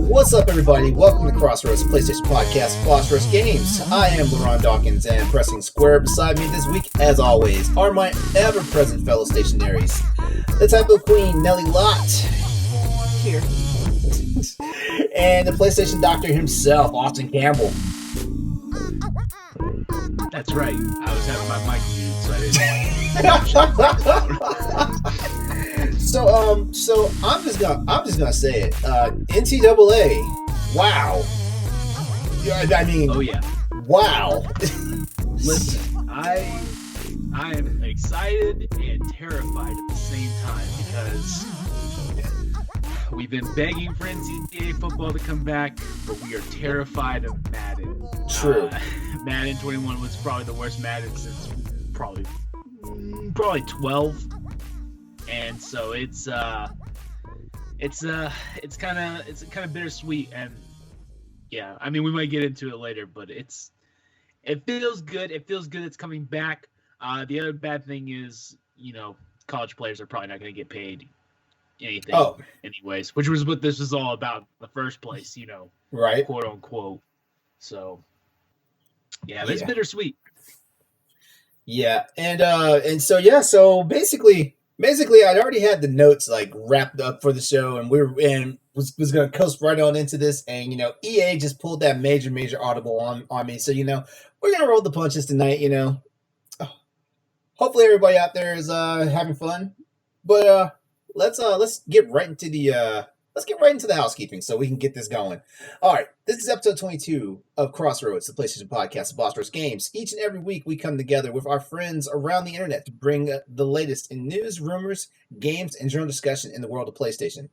What's up, everybody? Welcome to Crossroads PlayStation Podcast, Boss Rush Games. I am LeRon Dawkins, and pressing square beside me this week, as always, are my ever-present fellow stationaries. The Typo Queen, Nellie Lott. Here. And the PlayStation Doctor himself, Austin Campbell. That's right. I was having my mic muted, so I didn't. So I'm just gonna say it. NCAA. Wow. I mean. Oh yeah. Wow. Listen, I am excited and terrified at the same time because we've been begging for NCAA football to come back, but we are terrified of Madden. True. Madden 21 was probably the worst Madden since probably 12. And so it's kind of bittersweet, and yeah, I mean we might get into it later, but it feels good. It feels good it's coming back. The other bad thing is, college players are probably not going to get paid anything anyways, which was what this was all about in the first place, right? Quote unquote. So yeah, it's bittersweet. Yeah, so basically I'd already had the notes like wrapped up for the show, and was going to coast right on into this, and EA just pulled that major audible on me. So we're going to roll the punches tonight. Hopefully everybody out there is having fun, but let's get right into the housekeeping so we can get this going. All right, this is episode 22 of Crossroads, the PlayStation Podcast of Boss Rush Games. Each and every week, we come together with our friends around the internet to bring the latest in news, rumors, games, and general discussion in the world of PlayStation.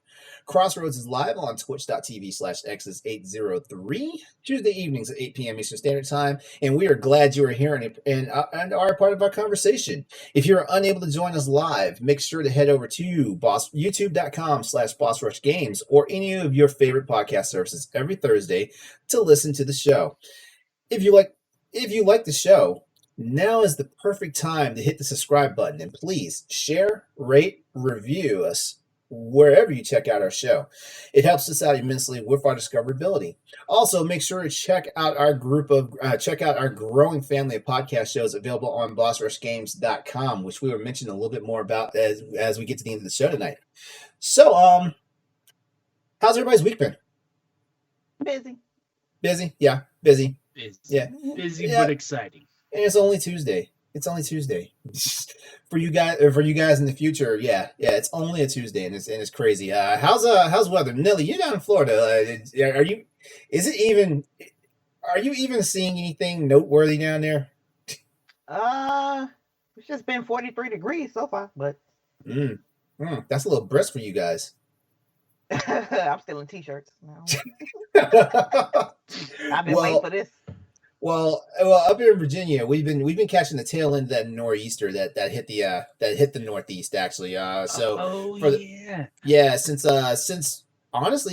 Crossroads is live on twitch.tv/X's803, Tuesday evenings at 8 p.m. Eastern Standard Time, and we are glad you are here and are a part of our conversation. If you're unable to join us live, make sure to head over to youtube.com/BossRushGames or any of your favorite podcast services every Thursday to listen to the show. If you like the show, now is the perfect time to hit the subscribe button, and please share, rate, review us wherever you check out our show. It helps us out immensely with our discoverability. Also, make sure to check out our growing family of podcast shows available on BossRushGames.com, which we will mention a little bit more about as we get to the end of the show tonight. So, how's everybody's week been? Busy. Busy? Yeah, busy. Yeah. Busy but exciting. And it's only Tuesday. For you guys in the future, yeah, it's only a Tuesday, and it's crazy. How's weather, Nellie? You're down in Florida. Are you even seeing anything noteworthy down there? It's just been 43 degrees so far, but that's a little brisk for you guys. I'm still in t-shirts now. I've been waiting for this. Well, up here in Virginia, we've been catching the tail end of that nor'easter that hit the Northeast actually.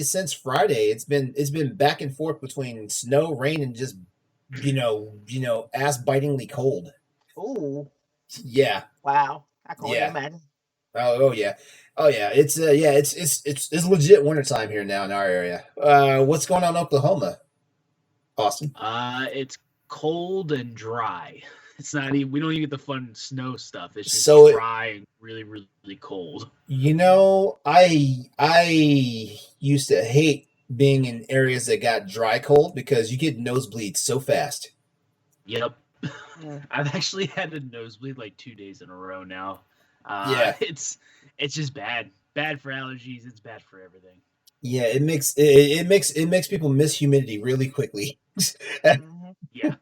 Since Friday, it's been back and forth between snow, rain, and just ass bitingly cold. Ooh. Yeah. Wow. I can't imagine. Oh yeah. It's legit wintertime here now in our area. What's going on in Oklahoma, Austin? It's cold and dry. It's not even. We don't even get the fun snow stuff. It's just dry and really, really cold. I used to hate being in areas that got dry cold because you get nosebleeds so fast. Yep. I've actually had a nosebleed like 2 days in a row now. It's just bad for allergies. It's bad for everything. Yeah, it makes people miss humidity really quickly. Yeah.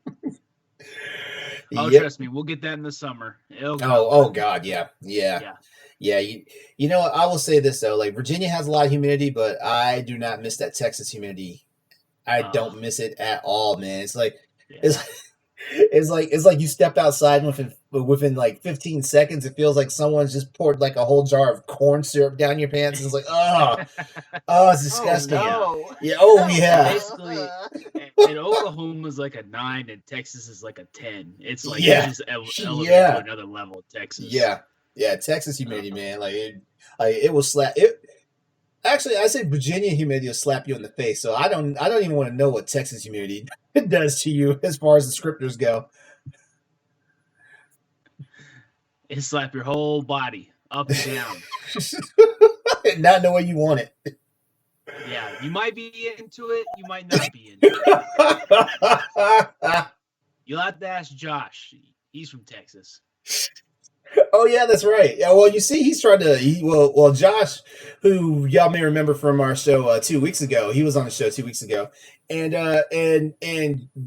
Trust me, we'll get that in the summer. Oh God, yeah. You know what? I will say this though, like Virginia has a lot of humidity, but I do not miss that Texas humidity. I don't miss it at all, man. It's like it's like you step outside and within like 15 seconds, it feels like someone's just poured like a whole jar of corn syrup down your pants. And it's like, it's disgusting. Oh, no. Yeah. Basically, and Oklahoma is like a 9 and Texas is like a 10. It's like it's just elevated to another level of Texas. Yeah, Texas humidity, man. Like it will slap it. Actually, I say Virginia humidity will slap you in the face. So I don't even want to know what Texas humidity does to you as far as the scripters go. It slap your whole body up and down. Not the way you want it. Yeah, you might be into it. You might not be into it. You'll have to ask Josh. He's from Texas. Oh yeah, that's right. Yeah, well, you see, he's trying to. Well, Josh, who y'all may remember from our show 2 weeks ago, he was on the show 2 weeks ago, and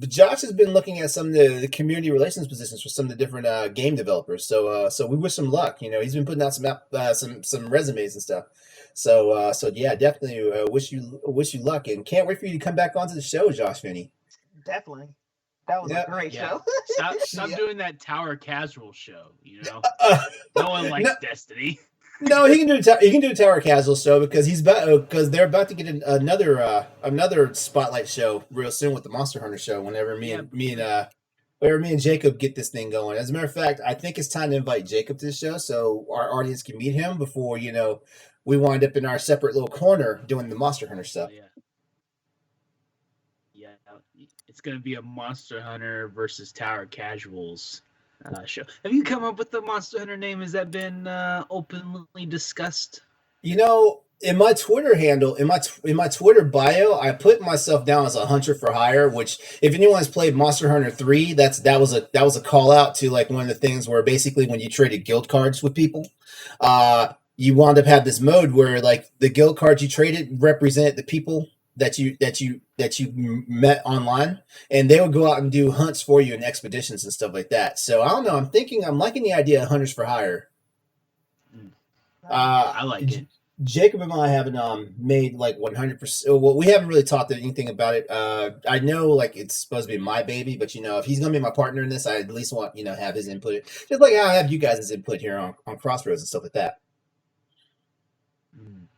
Josh has been looking at some of the community relations positions for some of the different game developers. So we wish him luck. He's been putting out some resumes and stuff. So yeah, definitely wish you luck, and can't wait for you to come back onto the show, Josh Finney. Definitely. That was a great show. Stop doing that tower casual show. No one likes Destiny. No, he can do a tower casual show because they're about to get another spotlight show real soon with the Monster Hunter show. Whenever me and Jacob get this thing going. As a matter of fact, I think it's time to invite Jacob to the show so our audience can meet him before we wind up in our separate little corner doing the Monster Hunter stuff. Yeah. It's going to be a Monster Hunter versus Tower Casuals show. Have you come up with the Monster Hunter name? Has that been openly discussed? In my Twitter handle, in my Twitter bio, I put myself down as a hunter for hire. Which, if anyone's played Monster Hunter 3, that was a call out to like one of the things where basically when you traded guild cards with people, you wound up having this mode where like the guild cards you traded represent the people that you met online, and they would go out and do hunts for you and expeditions and stuff like that. So I don't know. I'm liking the idea of hunters for hire. I like it. Jacob and I haven't made like 100%. Well, we haven't really talked anything about it. I know like it's supposed to be my baby, but if he's gonna be my partner in this, I at least want have his input. Just like how I have you guys' input here on Crossroads and stuff like that.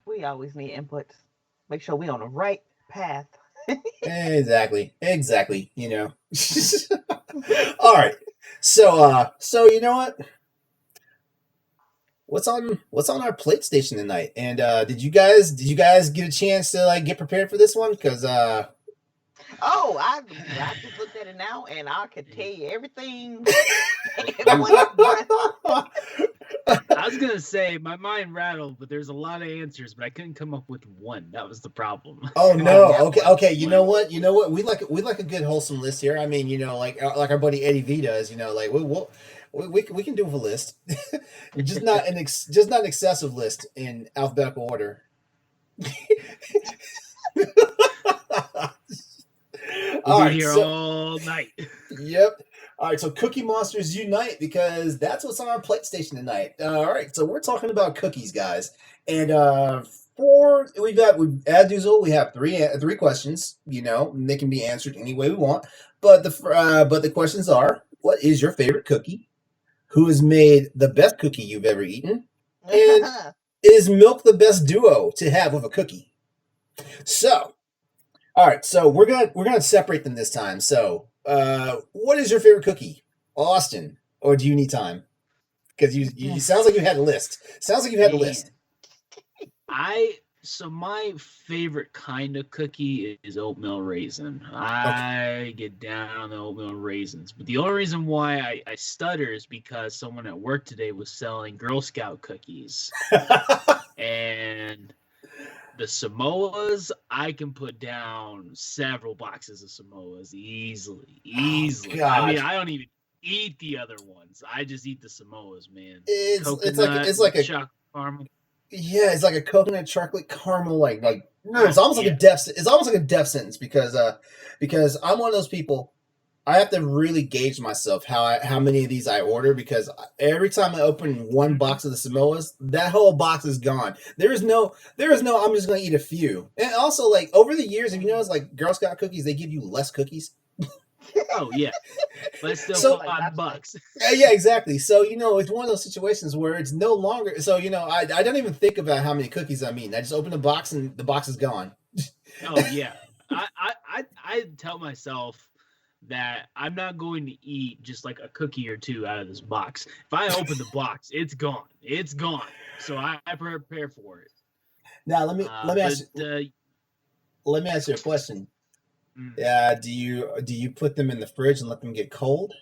We always need inputs. Make sure we're on the right path. Exactly. All right. So you know what? What's on our PlayStation tonight? And did you guys get a chance to like get prepared for this one? Because I just looked at it now, and I could tell you everything. I was gonna say my mind rattled, but there's a lot of answers, but I couldn't come up with one. That was the problem. Oh no. Okay. You know what? We like a good wholesome list here. I mean, like our buddy Eddie V does. Like we can do a list, just not an excessive list in alphabetical order. We'll be here all night. Yep. All right, so Cookie Monsters unite because that's what's on our PlayStation tonight. All right, so we're talking about cookies, guys, and as usual we have three questions. And they can be answered any way we want. But the questions are: what is your favorite cookie? Who has made the best cookie you've ever eaten? And is milk the best duo to have with a cookie? So, all right, so we're gonna separate them this time. So. What is your favorite cookie, Austin, or do you need time? Because you sounds like you had a list. So my favorite kind of cookie is oatmeal raisin. I get down on the oatmeal raisins, but the only reason why I stutter is because someone at work today was selling Girl Scout cookies, and the Samoas, I can put down several boxes of Samoas easily. Oh, I mean, I don't even eat the other ones. I just eat the Samoas, man. It's like a chocolate caramel. Yeah, it's like a coconut chocolate caramel. Like it's almost like a death. It's almost like a death sentence because I'm one of those people. I have to really gauge myself how many of these I order because every time I open one box of the Samoas, that whole box is gone. There is no I'm just going to eat a few. And also, like, over the years, if you notice, like, Girl Scout cookies, they give you less cookies. Oh, yeah. But it's still $5. Yeah, exactly. So, it's one of those situations where it's no longer... So, I don't even think about how many cookies I'm eating. I just open the box and the box is gone. Oh, yeah. I tell myself that I'm not going to eat just like a cookie or two out of this box. If I open the box, it's gone. So I prepare for it. Now let me ask But let me ask you a question. mm. Do you put them in the fridge and let them get cold?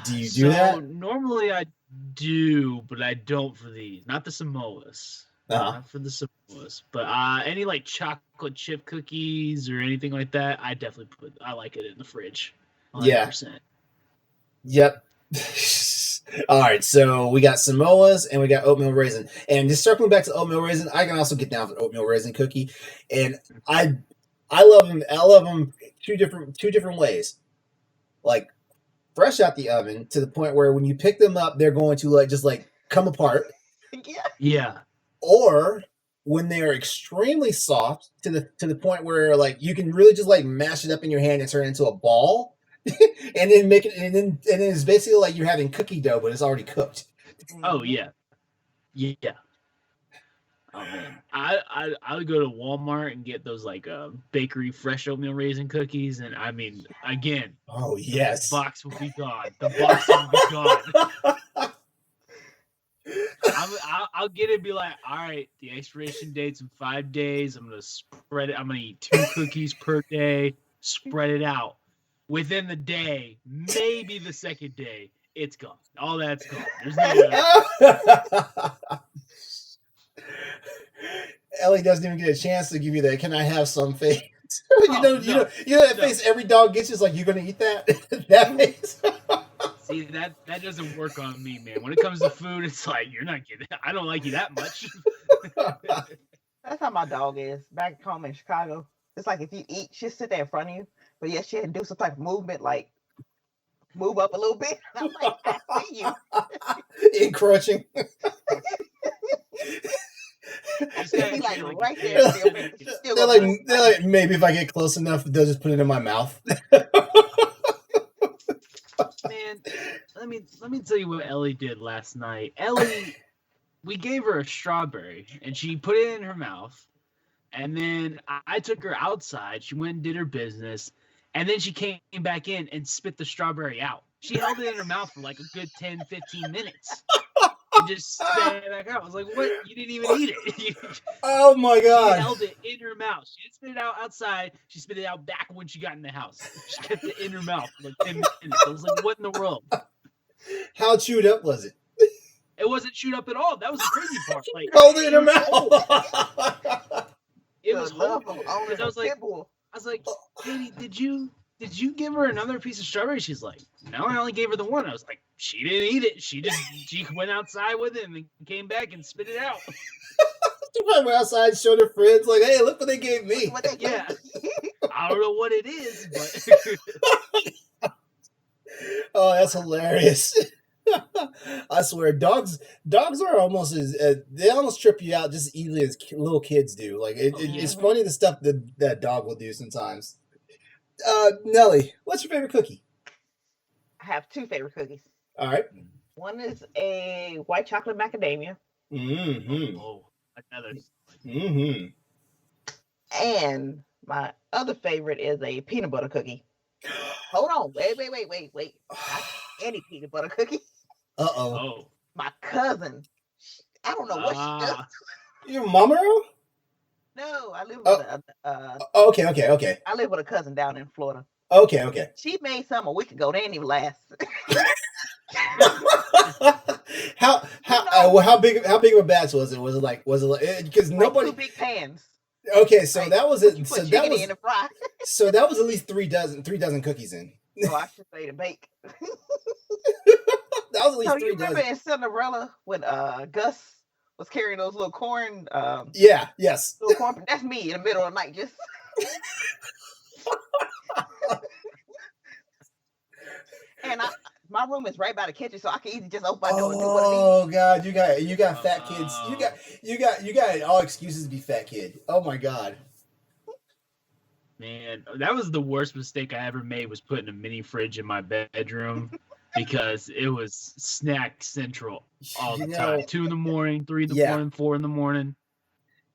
Do you do So that? normally I do, but I don't for these. Not the Samoas. Uh-huh. Not for the Samoas. But any like chocolate chip cookies or anything like that, I definitely I like it in the fridge. 100%. Yep. All right, so we got Samoas and we got oatmeal raisin. And just circling back to oatmeal raisin, I can also get down for oatmeal raisin cookie. And I love them. I love them two different ways. Like fresh out the oven to the point where when you pick them up, they're going to just come apart. Yeah. Yeah. Or when they're extremely soft to the point where you can really just mash it up in your hand and turn it into a ball. And then make it, and then it's basically like you're having cookie dough, but it's already cooked. Oh yeah. Yeah. Oh man, I would go to Walmart and get those bakery fresh oatmeal raisin cookies, and I mean, again, Oh yes, the box will be gone. The box will be gone. I'll get it and be like, all right, the expiration date's in 5 days. I'm gonna spread it. I'm gonna eat 2 cookies per day. Spread it out. Within the day, maybe the second day, it's gone. All that's gone. There's no. Ellie doesn't even get a chance to give you that. Can I have some face? No. You know that face every dog gets is like, you're gonna eat that. That face. See, that doesn't work on me, man. When it comes to food, it's like you're not getting. I don't like you that much. That's how my dog is. Back home in Chicago, it's like if you eat, she'll sit there in front of you, but yeah, she'll do some type of movement, like move up a little bit. And I'm like, I see you. Encroaching. She'll be like right there. They're like, maybe if I get close enough, they'll just put it in my mouth. Man, let me tell you what Ellie did last night. Ellie, we gave her a strawberry and she put it in her mouth, and then I took her outside. She went and did her business, and then she came back in and spit the strawberry out. She held it in her mouth for like a good 10-15 minutes. And just spit it back out. I was like, what? You didn't even eat it. Oh my god. She held it in her mouth. She didn't spit it out outside. She spit it out back when she got in the house. She kept it in her mouth for like 10 minutes. I was like, what in the world? How chewed up was it? It wasn't chewed up at all. That was the crazy part. Like, hold it in her mouth. It was horrible. Because I was like, Katie, did you give her another piece of strawberry? She's like, no, I only gave her the one. I was like, she didn't eat it. She went outside with it and then came back and spit it out. She went outside, showed her friends, like, hey, look what they gave me. Yeah. I don't know what it is, but oh, that's hilarious. I swear, dogs are almost they almost trip you out just as easily as little kids do. Like it's funny the stuff that dog will do sometimes. Nellie, what's your favorite cookie? I have 2 favorite cookies. All right. One is a white chocolate macadamia. Mm-hmm. Oh, another. Mm-hmm. And my other favorite is a peanut butter cookie. Hold on. Wait. Not any peanut butter cookie. Uh-oh. Oh. My cousin. I don't know what she does. Your mama? No, I live with Okay. I live with a cousin down in Florida. Okay. She made some a week ago. They didn't even last. How big of a batch was it? Was it like because nobody 2 big pans. Okay, so that was it. So that was in the fry. So that was at least 3 dozen cookies in. Oh, I should say to bake. That was at least 3 you remember dozen. in Cinderella when Gus was carrying those little corn? Yes. Little corn. That's me in the middle of the night, just. And my room is right by the kitchen, so I can easily just open my door and do what I need. Oh god, you got fat kids. You got all excuses to be fat kid. Oh my god. Man, that was the worst mistake I ever made, was putting a mini fridge in my bedroom because it was snack central all the time. 2 in the morning, 3 in the morning, 4 in the morning.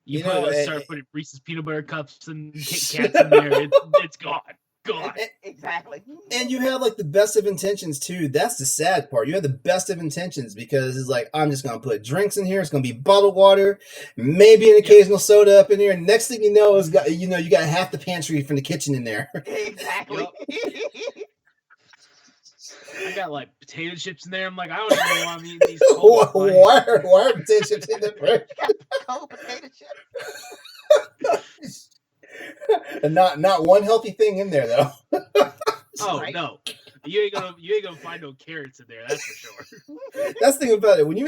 You start putting Reese's peanut butter cups and Kit Kats in there, it's gone. God. Exactly. And you have like the best of intentions too. That's the sad part. You have the best of intentions because it's like, I'm just gonna put drinks in here. It's gonna be bottled water, maybe an occasional soda up in here. And next thing you know, you got half the pantry from the kitchen in there. Exactly. I got like potato chips in there. I'm like, I don't even want to eat these cold. Why are potato chips in the fridge? Cold potato chips. And not one healthy thing in there though. Oh Right. no, you ain't gonna find no carrots in there. That's for sure. That's the thing about it. You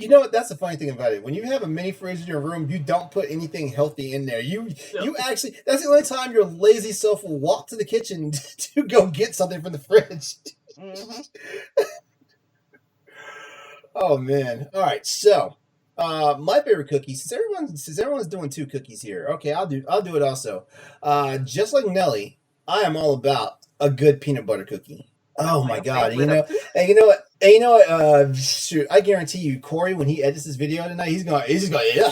know what? That's the funny thing about it. When you have a mini fridge in your room, you don't put anything healthy in there. You actually, that's the only time your lazy self will walk to the kitchen to go get something from the fridge. Mm-hmm. Oh man! All right, so my favorite cookie. Since everyone's doing 2 cookies here, okay, I'll do it also. Just like Nellie, I am all about a good peanut butter cookie. Oh my god! You know what? Shoot, I guarantee you, Corey, when he edits this video tonight, he's just going, yeah,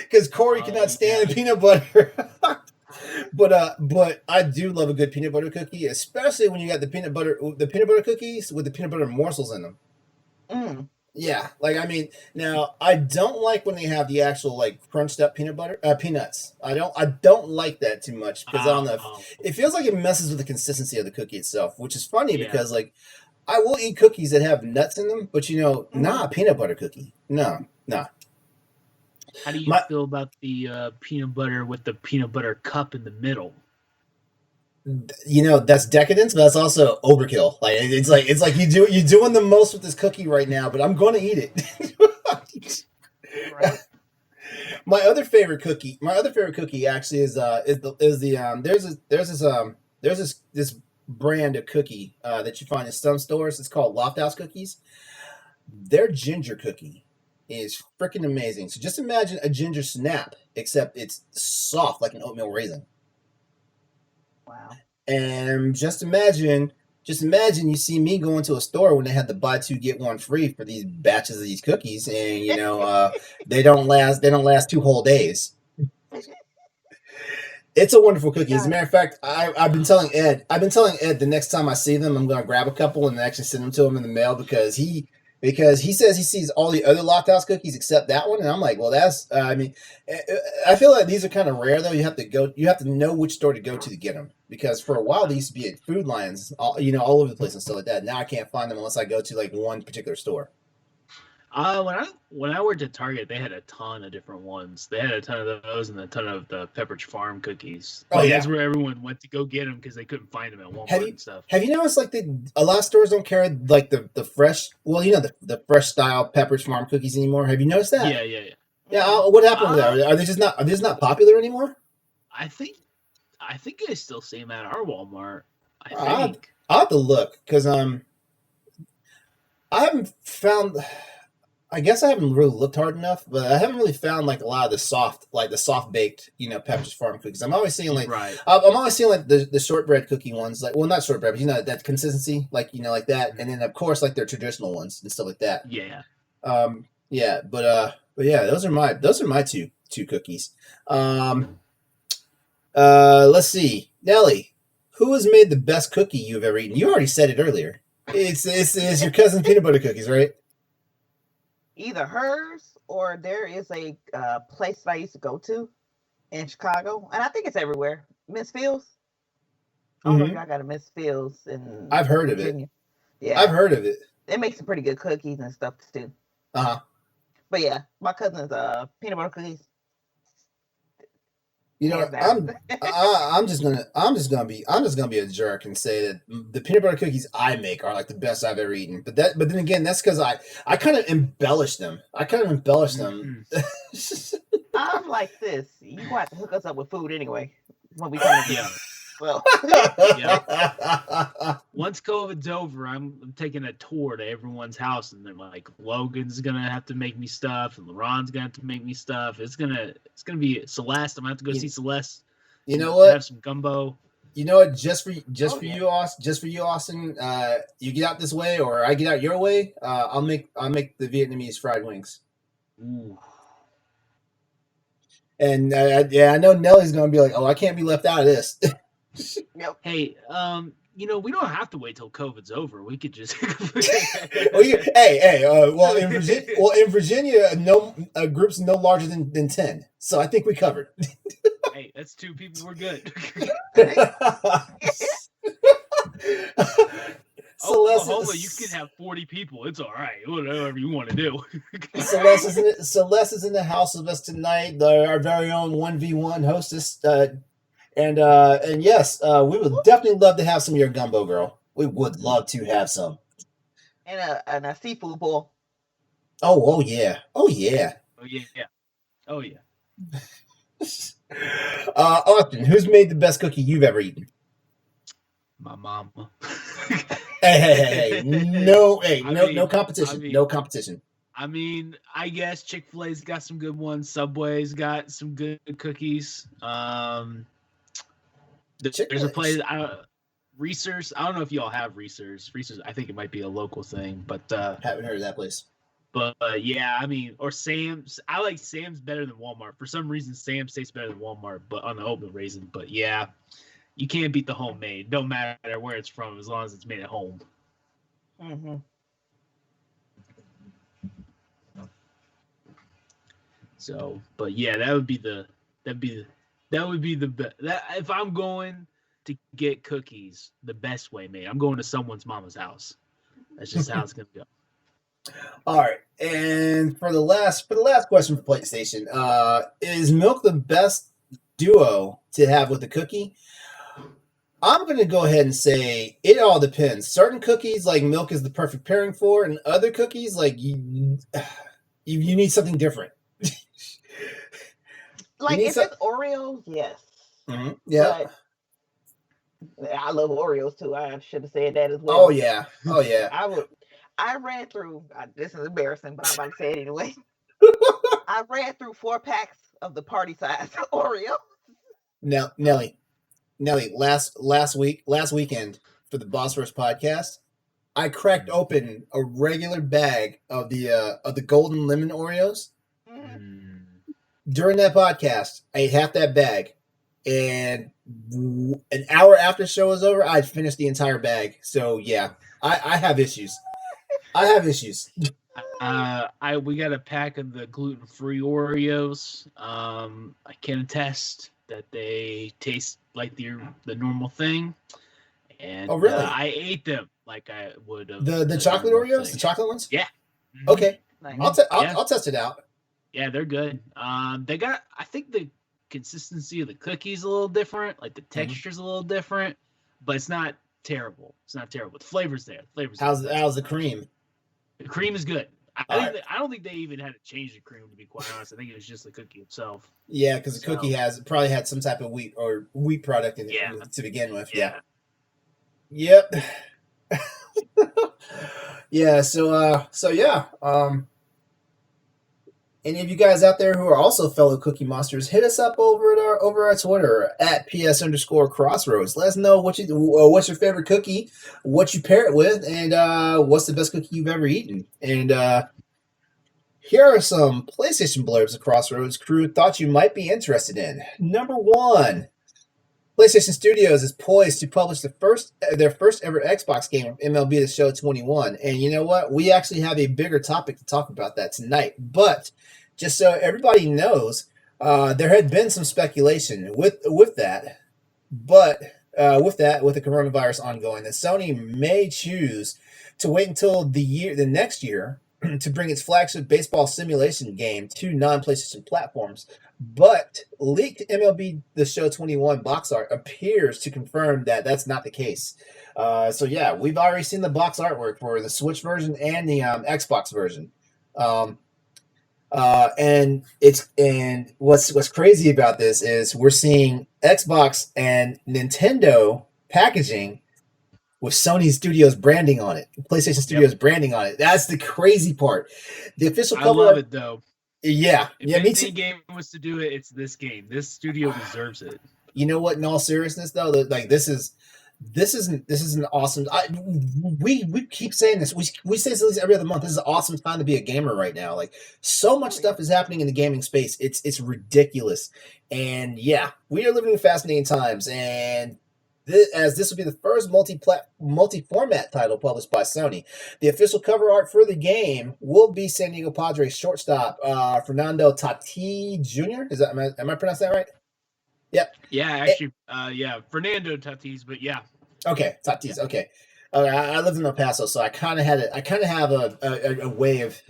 because Corey cannot stand peanut butter. But I do love a good peanut butter cookie, especially when you got the peanut butter cookies with the peanut butter morsels in them. Mm. Yeah, like I mean, now I don't like when they have the actual like crunched up peanuts. I don't like that too much because I don't know. It feels like it messes with the consistency of the cookie itself, which is funny because like I will eat cookies that have nuts in them, but not a peanut butter cookie. No. How do you feel about the peanut butter with the peanut butter cup in the middle? That's decadence, but that's also overkill. Like it's like you're doing the most with this cookie right now, but I'm going to eat it. Right. My other favorite cookie actually is this brand of cookie that you find in some stores. It's called Loft House Cookies. Their ginger cookie is freaking amazing. So just imagine a ginger snap, except it's soft like an oatmeal raisin. Wow. And just imagine you see me going to a store when they had the buy 2 get 1 free for these batches of these cookies, and they don't last 2 whole days. It's a wonderful cookie. As a matter of fact, I've been telling Ed the next time I see them, I'm going to grab a couple and actually send them to him in the mail because he says he sees all the other Loft House cookies except that one, and I'm like, well, that's. I feel like these are kind of rare though. You have to know which store to go to get them because for a while they used to be at Food Lions, all over the place and stuff like that. Now I can't find them unless I go to like one particular store. When I worked at Target, they had a ton of different ones. They had a ton of those and a ton of the Pepperidge Farm cookies. That's where everyone went to go get them because they couldn't find them at Walmart and stuff. Have you noticed like a lot of stores don't carry like the fresh, the fresh style Pepperidge Farm cookies anymore? Have you noticed that? Yeah. What happened with that? Are they just not popular anymore? I think I still see them at our Walmart. I'll have to look because I haven't found. I guess I haven't really looked hard enough, but I haven't really found like a lot of the soft baked, Pepperidge Farm cookies. I'm always seeing like I'm always seeing like the shortbread cookie ones, like not shortbread, but that consistency, like like that, and then of course like their traditional ones and stuff like that. Yeah. But yeah, those are my two cookies. Let's see, Nellie, who has made the best cookie you've ever eaten? You already said it earlier. It's your cousin peanut butter cookies, right? Either hers or there is a place that I used to go to in Chicago, and I think it's everywhere. Miss Fields. I don't know if y'all got a Miss Fields in I've heard Virginia. of it. Yeah, I've heard of it. They make some pretty good cookies and stuff too. But yeah, my cousin's peanut butter cookies. I'm just gonna be a jerk and say that the peanut butter cookies I make are like the best I've ever eaten. But then again, that's because I kind of embellish them. I'm like this. You gonna have to hook us up with food anyway when we come together. Well, once COVID's over, I'm taking a tour to everyone's house, and they're like, Logan's gonna have to make me stuff, and LeRon's gonna have to make me stuff. It's gonna be Celeste. I'm gonna have to go see Celeste. You know what? Have some gumbo. You know what? Just for you, Austin. You get out this way, or I get out your way. I'll make the Vietnamese fried wings. Ooh. And I know Nellie's gonna be like, "Oh, I can't be left out of this." Yep. Hey, we don't have to wait till COVID's over. We could just. Well, in Virginia, no groups no larger than 10. So I think we covered. Hey, that's 2 people. We're good. Oklahoma, you can have 40 people. It's all right. Whatever you want to do. Celeste is in the house with us tonight. Our very own 1v1 hostess. And yes, we would definitely love to have some of your gumbo, girl. We would love to have some. And a seafood bowl. Oh yeah. Oh yeah. Austin, who's made the best cookie you've ever eaten? My mama. Hey. No competition. No competition. I mean, I guess Chick-fil-A's got some good ones. Subway's got some good cookies. There's a place, Reese's. I don't know if y'all have Reese's. Reese's, I think it might be a local thing, but haven't heard of that place. But yeah, I mean, or Sam's. I like Sam's better than Walmart. For some reason, Sam's tastes better than Walmart, but on the open raisin. But yeah, you can't beat the homemade. Don't matter where it's from, as long as it's made at home. Mm-hmm. So, but yeah, that would be the best. If I'm going to get cookies the best way made, I'm going to someone's mama's house. That's just how it's gonna go. All right, and for the last question for PlayStation, is milk the best duo to have with a cookie? I'm going to go ahead and say it all depends. Certain cookies, like milk, is the perfect pairing for, and other cookies, like you need something different. Like if it's Oreos, yes. Mm-hmm. Yeah. But I love Oreos too. I should have said that as well. Oh yeah. I read through. This is embarrassing, but I'm about to say it anyway. I read through 4 packs of the party size Oreo. Now, Nellie, last weekend for the Boss Rush podcast, I cracked open a regular bag of the golden lemon Oreos. Mm-hmm. During that podcast, I ate half that bag, and an hour after the show was over, I'd finished the entire bag. So yeah, I have issues. We got a pack of the gluten-free Oreos. I can attest that they taste like the normal thing. And oh really? I ate them like I would have the chocolate Oreos, thing. The chocolate ones. Yeah. Okay. Nice. I'll test it out. Yeah, they're good. They got, I think the consistency of the cookies a little different, like the texture's a little different, but it's not terrible. The flavor's there. How's the cream? The cream is good. I don't think they even had to change the cream, to be quite honest. I think it was just the cookie itself. Yeah, because the cookie probably had some type of wheat product in it to begin with. Yeah. Yep. Yeah. So yeah. Any of you guys out there who are also fellow Cookie Monsters, hit us up over our Twitter at @PS_Crossroads. Let us know what's your favorite cookie, what you pair it with, and what's the best cookie you've ever eaten. And here are some PlayStation blurbs the Crossroads crew thought you might be interested in. Number 1, PlayStation Studios is poised to publish their first ever Xbox game, MLB The Show 21. And you know what? We actually have a bigger topic to talk about that tonight. But just so everybody knows, there had been some speculation with that. But with the coronavirus ongoing, that Sony may choose to wait until the next year to bring its flagship baseball simulation game to non-PlayStation platforms. But leaked MLB The Show 21 box art appears to confirm that that's not the case. So yeah, we've already seen the box artwork for the Switch version and the Xbox version. And what's crazy about this is we're seeing Xbox and Nintendo packaging with Sony Studios branding on it, PlayStation Studios branding on it. That's the crazy part. The official cover. I love it though. Yeah, if any game was to do it, it's this game. This studio deserves it. You know what? In all seriousness, though, like this is this is an awesome. We keep saying this. We say this at least every other month. This is an awesome time to be a gamer right now. Like so much stuff is happening in the gaming space. It's ridiculous, and yeah, we are living in fascinating times. And as this will be the first multi-format title published by Sony, the official cover art for the game will be San Diego Padres shortstop Fernando Tatis Jr. Is that am I pronouncing that right? Yep. Yeah, actually, Fernando Tatis, but yeah. Okay, Tatis. Okay. I lived in El Paso, so I kind of have a way of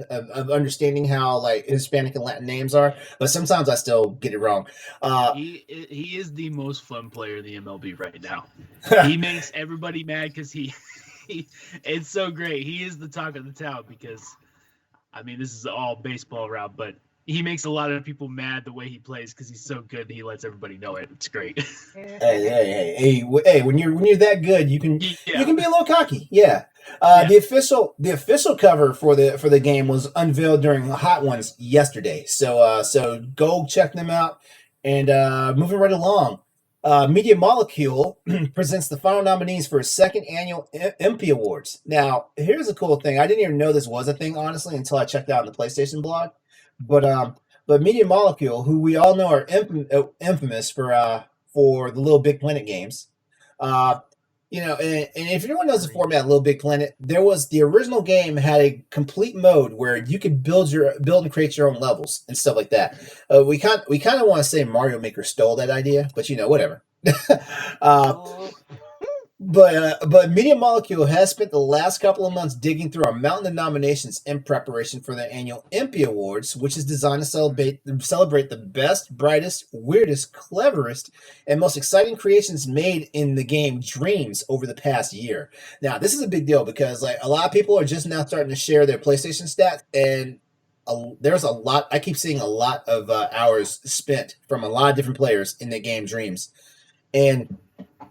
understanding how like Hispanic and Latin names are, but sometimes I still get it wrong. He is the most fun player in the MLB right now. He makes everybody mad because he it's so great. He is the talk of the town because, I mean, this is all baseball route, but he makes a lot of people mad the way he plays because he's so good and he lets everybody know it. It's great. Hey! When you're that good, you can be a little cocky. Yeah. The official cover for the game was unveiled during Hot Ones yesterday. So go check them out. And moving right along, Media Molecule presents the final nominees for a second annual MP Awards. Now, here's a cool thing. I didn't even know this was a thing, honestly, until I checked out on the PlayStation blog. But Media Molecule, who we all know are infamous for the Little Big Planet games, and if anyone knows the format of Little Big Planet, the original game had a complete mode where you could build and create your own levels and stuff like that. We kind of want to say Mario Maker stole that idea, but whatever. But Media Molecule has spent the last couple of months digging through a mountain of nominations in preparation for the annual MP Awards, which is designed to celebrate the best, brightest, weirdest, cleverest, and most exciting creations made in the game Dreams over the past year. Now, this is a big deal because like a lot of people are just now starting to share their PlayStation stats, and there's a lot. I keep seeing a lot of hours spent from a lot of different players in the game Dreams, and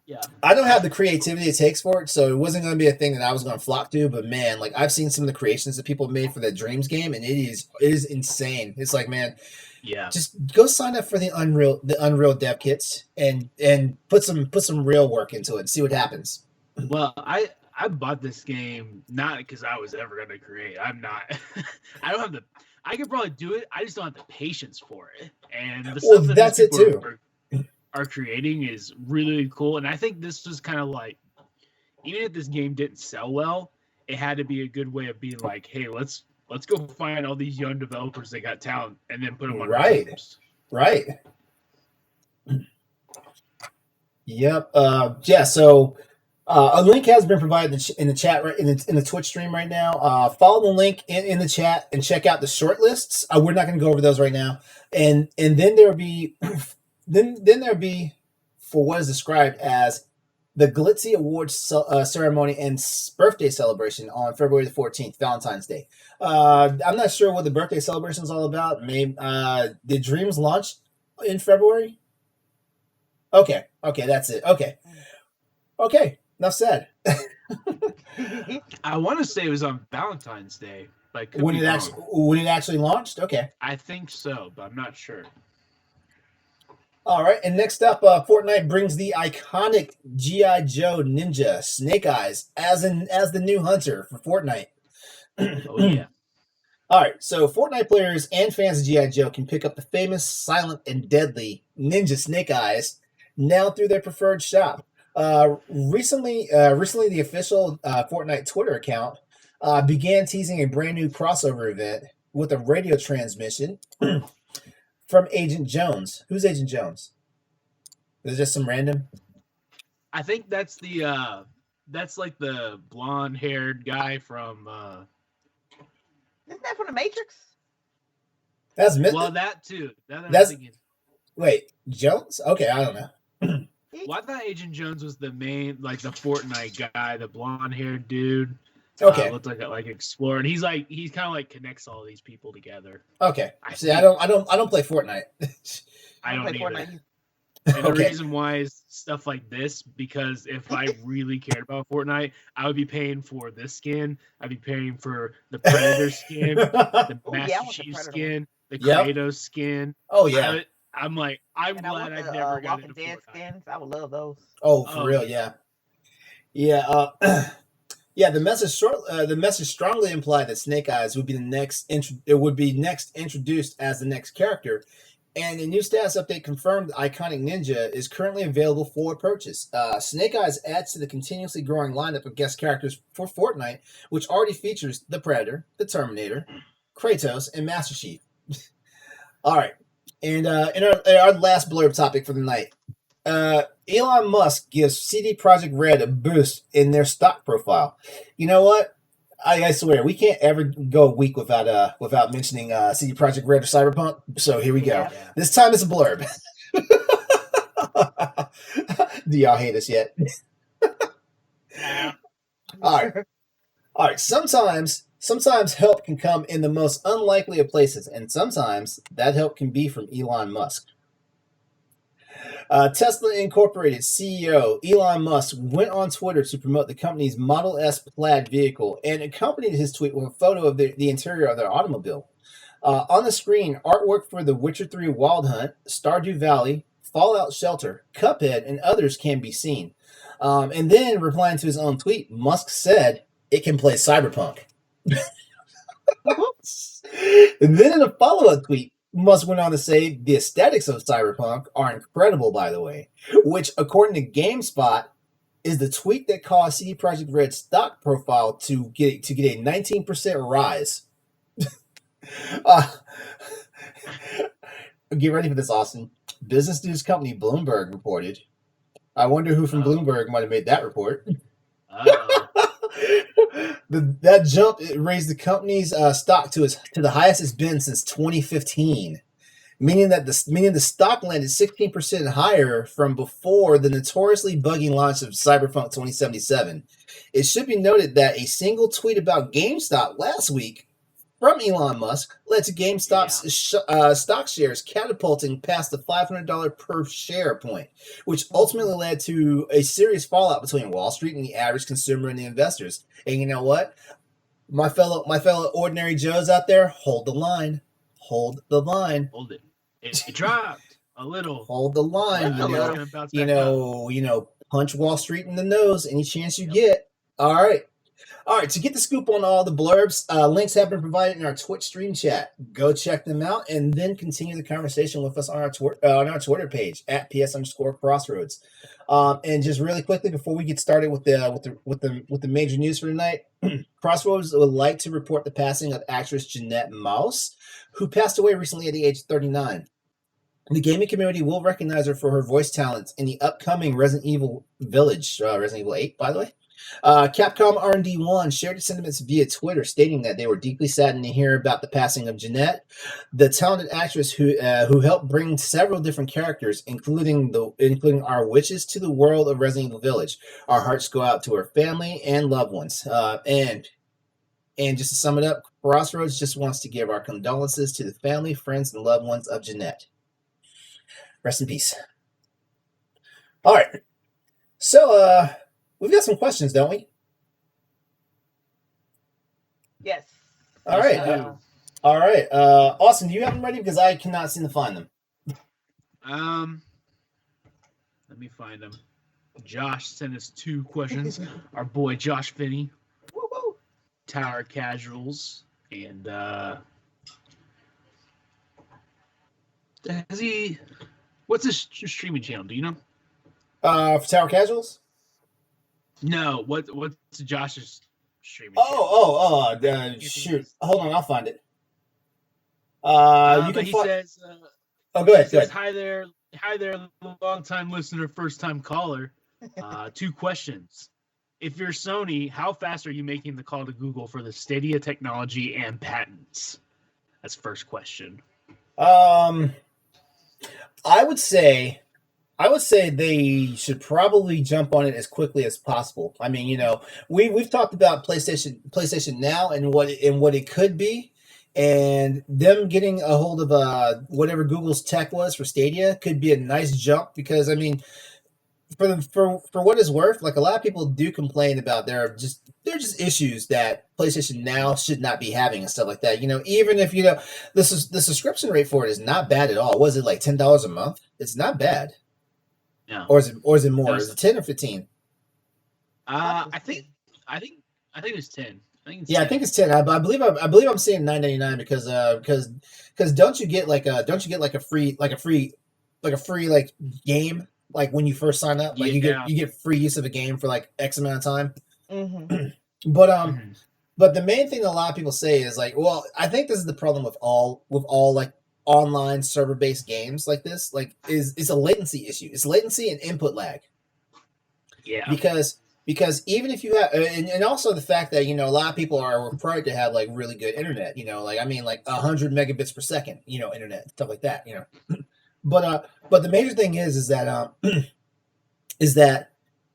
yeah, I don't have the creativity it takes for it, so it wasn't going to be a thing that I was going to flock to. But man, like I've seen some of the creations that people made for the Dreams game, and it is insane. It's like, man, yeah, just go sign up for the Unreal dev kits and put some real work into it and see what happens. Well, I bought this game not because I was ever going to create. I'm not. I don't have the. I could probably do it. I just don't have the patience for it. And the stuff that that's it too. Are creating is really cool, and I think this was kind of like, even if this game didn't sell well, it had to be a good way of being like, hey, let's go find all these young developers that got talent and then put them on right. Yep. So a link has been provided in the chat right in the Twitch stream right now. Follow the link in the chat and check out the short lists. We're not going to go over those right now, and then there will be. Then there'll be, for what is described as the Glitzy Awards ceremony and birthday celebration on February the 14th, Valentine's Day. I'm not sure what the birthday celebration is all about. Maybe did Dreams launch in February? Okay, that's it. Okay, enough said. I want to say it was on Valentine's Day, like when it actually launched. Okay, I think so, but I'm not sure. All right, and next up, Fortnite brings the iconic G.I. Joe Ninja Snake Eyes as the new hunter for Fortnite. Oh yeah. All right, so Fortnite players and fans of G.I. Joe can pick up the famous, silent, and deadly Ninja Snake Eyes now through their preferred shop. Recently, the official Fortnite Twitter account began teasing a brand new crossover event with a radio transmission from Agent Jones. Who's Agent Jones? Is it just some random? I think that's that's like the blonde-haired guy from. Isn't that from the Matrix? That's that too. Wait, Jones? Okay, I don't know. Well, I thought Agent Jones was the main, like the Fortnite guy, the blonde-haired dude. Okay, looked like explorer, and he's kind of like connects all these people together. Okay, I don't play Fortnite. I don't play Fortnite. And the reason why is stuff like this, because if I really cared about Fortnite, I would be paying for this skin. I'd be paying for the Predator skin, the Master Chief skin, the Kratos skin. Oh yeah. I'm glad I've never got into Dead Fortnite. skins. I would love those. Oh, for real, yeah. Yeah, yeah. The message strongly implied that Snake Eyes would be next introduced as the next character, and a new status update confirmed Iconic Ninja is currently available for purchase. Snake Eyes adds to the continuously growing lineup of guest characters for Fortnite, which already features the Predator, the Terminator, Kratos, and Master Chief. All right, and in our last blurb topic for the night, Elon Musk gives CD Projekt RED a boost in their stock profile. You know what? I swear we can't ever go a week without mentioning CD Projekt RED or Cyberpunk. So here we go. Yeah. This time it's a blurb. Do y'all hate us yet? All right. All right. Sometimes help can come in the most unlikely of places, and sometimes that help can be from Elon Musk. Tesla Incorporated CEO Elon Musk went on Twitter to promote the company's Model S Plaid vehicle and accompanied his tweet with a photo of the interior of their automobile. On the screen, artwork for The Witcher 3 Wild Hunt, Stardew Valley, Fallout Shelter, Cuphead, and others can be seen. And then, replying to his own tweet, Musk said, "It can play Cyberpunk." And then in a follow-up tweet, Musk went on to say the aesthetics of Cyberpunk are incredible, by the way, which, according to GameSpot, is the tweet that caused CD Projekt Red's stock profile to get a 19% rise. Get ready for this, Austin. Business news company Bloomberg reported. I wonder who from Bloomberg might have made that report. That jump raised the company's stock to the highest it's been since 2015, meaning the stock landed 16% higher from before the notoriously buggy launch of Cyberpunk 2077. It should be noted that a single tweet about GameStop last week from Elon Musk led to GameStop's stock shares catapulting past the $500 per share point, which ultimately led to a serious fallout between Wall Street and the average consumer and the investors. And you know what? My fellow ordinary Joes out there, hold the line. Hold the line. Hold it. It dropped a little. Hold the line. You know, punch Wall Street in the nose any chance you get. All right. To get the scoop on all the blurbs, links have been provided in our Twitch stream chat. Go check them out and then continue the conversation with us on our Twitter page at @PS_crossroads. And just really quickly before we get started with the major news for tonight, Crossroads would like to report the passing of actress Jeanette Mouse, who passed away recently at the age of 39. The gaming community will recognize her for her voice talents in the upcoming Resident Evil Village, Resident Evil 8, by the way. Capcom R&D 1 shared its sentiments via Twitter, stating that they were deeply saddened to hear about the passing of Jeanette, the talented actress who helped bring several different characters, including our witches, to the world of Resident Evil Village. Our hearts go out to her family and loved ones. And just to sum it up, Crossroads just wants to give our condolences to the family, friends, and loved ones of Jeanette. Rest in peace. All right. So, we've got some questions, don't we? Yes. All right. All right. Austin, do you have them ready? Because I cannot seem to find them. Let me find them. Josh sent us 2 questions. Our boy Josh Finney. Woo-woo. Tower Casuals. And what's his streaming channel? Do you know? For Tower Casuals? No, what's Josh's streaming? Shoot. Hold on, I'll find it. He says. Go ahead. Says, hi there, long time listener, first time caller. 2 questions. If you're Sony, how fast are you making the call to Google for the Stadia technology and patents? That's first question. I would say they should probably jump on it as quickly as possible. I mean, you know, we've talked about PlayStation Now and what it could be, and them getting a hold of whatever Google's tech was for Stadia could be a nice jump, because I mean, for what it's worth, like, a lot of people do complain about there are just issues that PlayStation Now should not be having and stuff like that. You know, even if the subscription rate for it is not bad at all. Was it like $10 a month? It's not bad. No. Or is it more? Is it 10 or 15? thought it was I 10. think I think I think it's 10. I think it's Yeah, I 10. think it's 10. I believe I'm seeing 9.99 because don't you get like a free like game like when you first sign up, like Yeah. you get free use of a game for like X amount of time. Mm-hmm. But Mhm. but the main thing that a lot of people say is like, well, I think this is the problem with all like online server based games like this, like is it's a latency issue. It's latency and input lag Yeah. because even if you have and also the fact that a lot of people are required to have like really good internet, like I mean like 100 megabits per second, internet stuff like that, but the major thing is that is that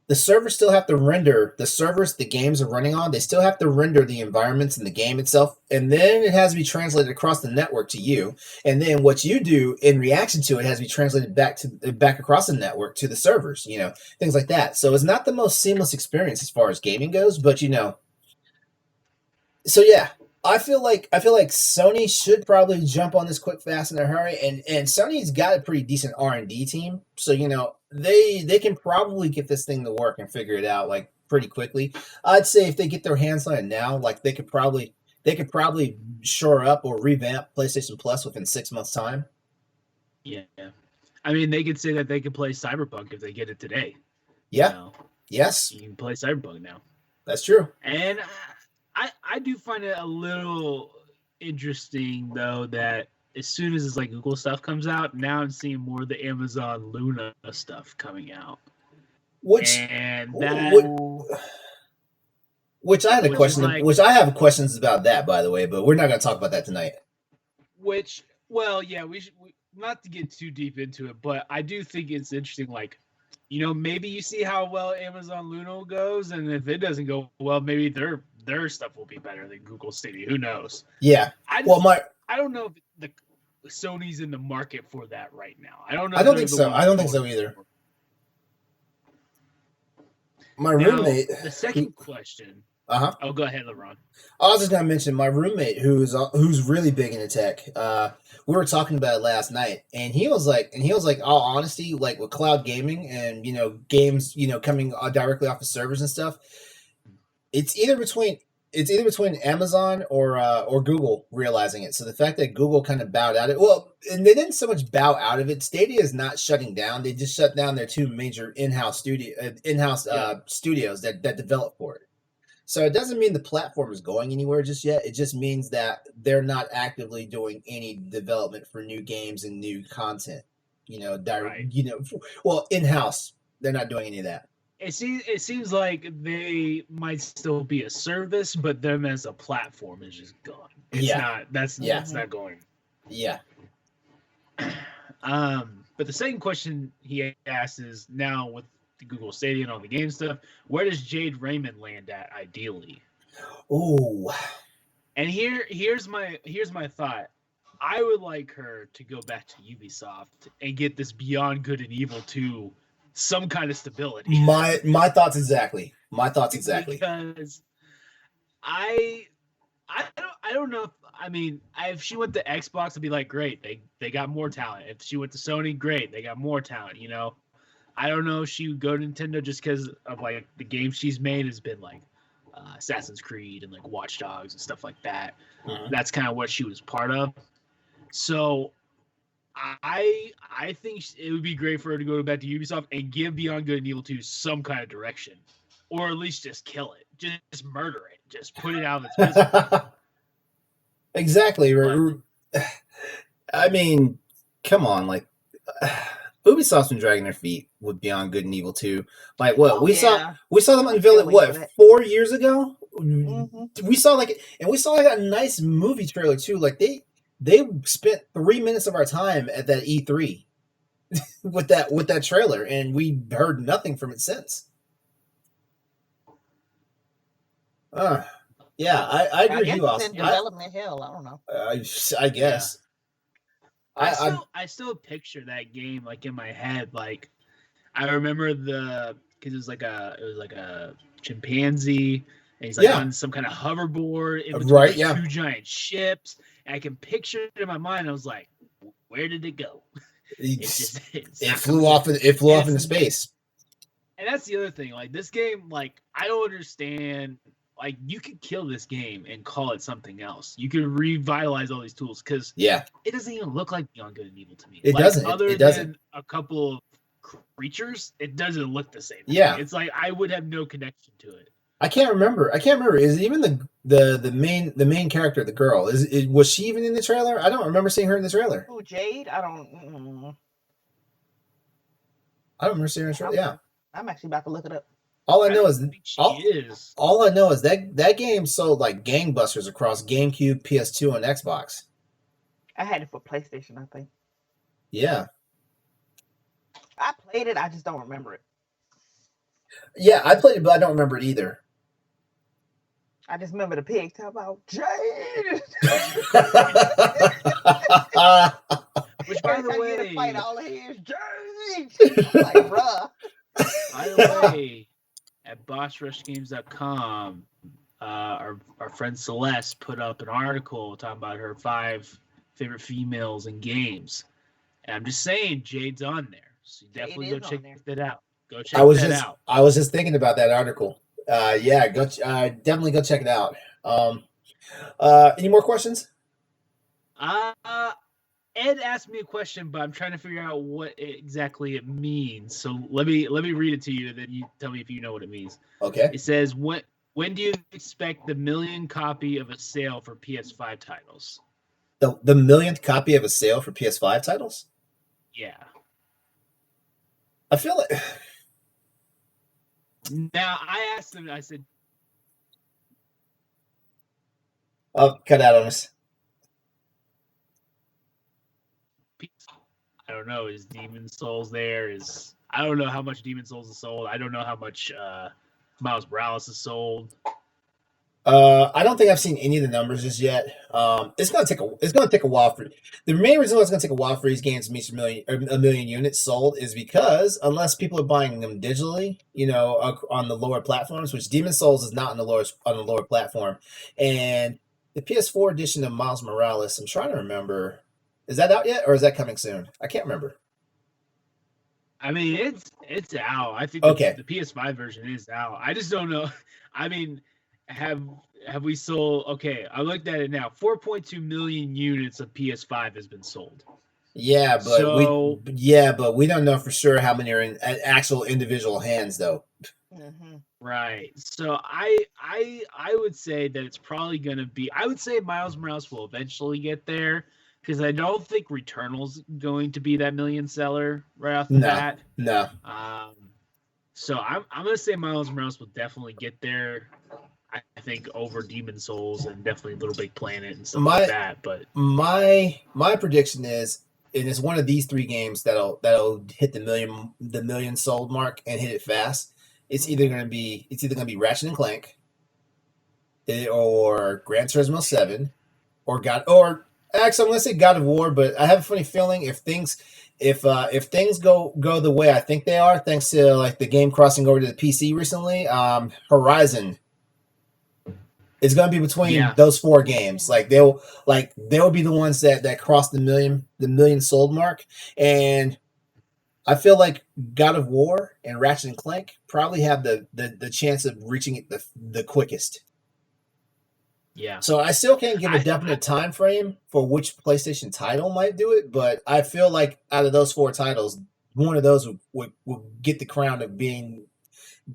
the servers still have to render the servers the games are running on. They still have to render the environments in the game itself, and then it has to be translated across the network to you. And then what you do in reaction to it has to be translated back across the network to the servers. Things like that. So it's not the most seamless experience as far as gaming goes, but so yeah, I feel like Sony should probably jump on this quick, fast, in a hurry, and Sony's got a pretty decent R&D team, so they can probably get this thing to work and figure it out like pretty quickly. I'd say if they get their hands on it now, like they could probably shore up or revamp PlayStation Plus within 6 months time. Yeah. I mean, they could say that they could play Cyberpunk if they get it today. Yeah. Yes, You can play Cyberpunk now. that's true. And I do find it a little interesting though that as soon as it's like Google stuff comes out, now I'm seeing more of the Amazon Luna stuff coming out. Which And wh- that which I had a which is question, like which I have questions about that, by the way, but we're not going to talk about that tonight. which well, yeah, not to get too deep into it, but I do think it's interesting like maybe you see how well Amazon Luna goes, and if it doesn't go well, maybe their stuff will be better than Google Stadia. Who knows? Yeah. I Well, just I don't know if the Sony's in the market for that right now. I don't know. I If don't they're think the so. ones I don't think going so either. for it. My Now, roommate, the second question. uh-huh. Oh, go ahead, LeRon. I was just gonna mention my roommate who's really big into tech. We were talking about it last night, and he was like, all honesty, like with cloud gaming and games, coming directly off the servers and stuff. It's either between Amazon or Google realizing it. So the fact that Google kind of bowed out of it, well, and they didn't so much bow out of it. Stadia is not shutting down. They just shut down their two major in-house studios that develop for it. So it doesn't mean the platform is going anywhere just yet. It just means that they're not actively doing any development for new games and new content. Right. Well, in-house, they're not doing any of that. It seems like they might still be a service, but them as a platform is just gone. It's not. That's not going. Yeah. But the second question he asked is now with the Google Stadia and all the game stuff, where does Jade Raymond land at ideally? Ooh. And here's my thought. I would like her to go back to Ubisoft and get this Beyond Good and Evil 2 some kind of stability. My thoughts exactly. Because I don't know if she went to Xbox, it'd be like great, they got more talent. If she went to Sony, great, they got more talent. I don't know if she would go to Nintendo just because of like the games she's made has been like Assassin's Creed and like Watch Dogs and stuff like that. That's kind of what she was part of. So I think it would be great for her to go back to Ubisoft and give Beyond Good and Evil 2 some kind of direction, or at least just kill it, just murder it, just put it out of its misery. Exactly. But, I mean, come on, like Ubisoft's been dragging their feet with Beyond Good and Evil 2. Like what we saw them unveil it 4 years ago. Mm-hmm. We saw a nice movie trailer too. Like they spent 3 minutes of our time at that E3 with that trailer, and we heard nothing from it since. Yeah, I agree with you, It's Austin. in development hell. I don't know. I guess. Yeah. I still picture that game like in my head. Like I remember because it was like a chimpanzee, and he's like on some kind of hoverboard in between two giant ships. And I can picture it in my mind. I was like, where did it go? It flew off into space. And that's the other thing. Like this game, like I don't understand. Like, you could kill this game and call it something else. You could revitalize all these tools because Yeah, it doesn't even look like Beyond Good and Evil to me. it Like, doesn't. other It doesn't. than a couple of creatures, it doesn't look the same. Yeah. It's like I would have no connection to it. I can't remember. Is it even the main character, the girl? Was she even in the trailer? I don't remember seeing her in the trailer. Who, Jade? I don't remember seeing her in the trailer. Yeah. I'm actually about to look it up. All I know is All I know is that game sold like gangbusters across GameCube, PS2, and Xbox. I had it for PlayStation, I think. Yeah. I played it, I just don't remember it. Yeah, I played it, but I don't remember it either. I just remember the pig talking about Jade. Which, by the way, to fight all of his Jade. I'm like, bruh. By the way, at bossrushgames.com, our friend Celeste put up an article talking about her 5 favorite females in games. And I'm just saying, Jade's on there. So you definitely go check that out. Go check that out. I was just thinking about that article. Yeah, definitely go check it out. Any more questions? Ed asked me a question, but I'm trying to figure out what exactly it means. So let me read it to you, and then you tell me if you know what it means. Okay. It says, when do you expect the 1,000,000 copy of a sale for PS5 titles? The millionth copy of a sale for PS5 titles? Yeah. I feel like... Now, I asked him, I said... Oh, cut out on us. I don't know. Is Demon Souls there? I don't know how much Demon Souls is sold. I don't know how much Miles Morales is sold. I don't think I've seen any of the numbers just yet. It's gonna take a while for the main reason why it's gonna take a while for these games to reach a million units sold is because unless people are buying them digitally, on the lower platforms, which Demon Souls is not on the lower platform, and the PS4 edition of Miles Morales, I'm trying to remember, is that out yet or is that coming soon? I can't remember. I mean, it's out. I think the PS5 version is out. I just don't know. I mean, have we sold? Okay, I looked at it now. 4.2 million units of PS5 has been sold. Yeah, but we don't know for sure how many are in actual individual hands, though. Mm-hmm. Right. So I would say that it's probably gonna be. I would say Miles Morales will eventually get there because I don't think Returnal's going to be that million seller right off the bat. No. So I'm gonna say Miles Morales will definitely get there. I think over Demon Souls and definitely Little Big Planet and stuff like that. But my prediction is, and it's one of these 3 games that'll hit the million sold mark and hit it fast. It's either gonna be Ratchet and Clank, or Gran Turismo 7, or actually I'm gonna say God of War. But I have a funny feeling if things go the way I think they are, thanks to like the game crossing over to the PC recently, Horizon. It's gonna be between those 4 games. Like they'll be the ones that cross the million sold mark, and I feel like God of War and Ratchet and Clank probably have the chance of reaching it the quickest. Yeah. So I still can't give a definite time frame for which PlayStation title might do it, but I feel like out of those 4 titles, one of those would get the crown of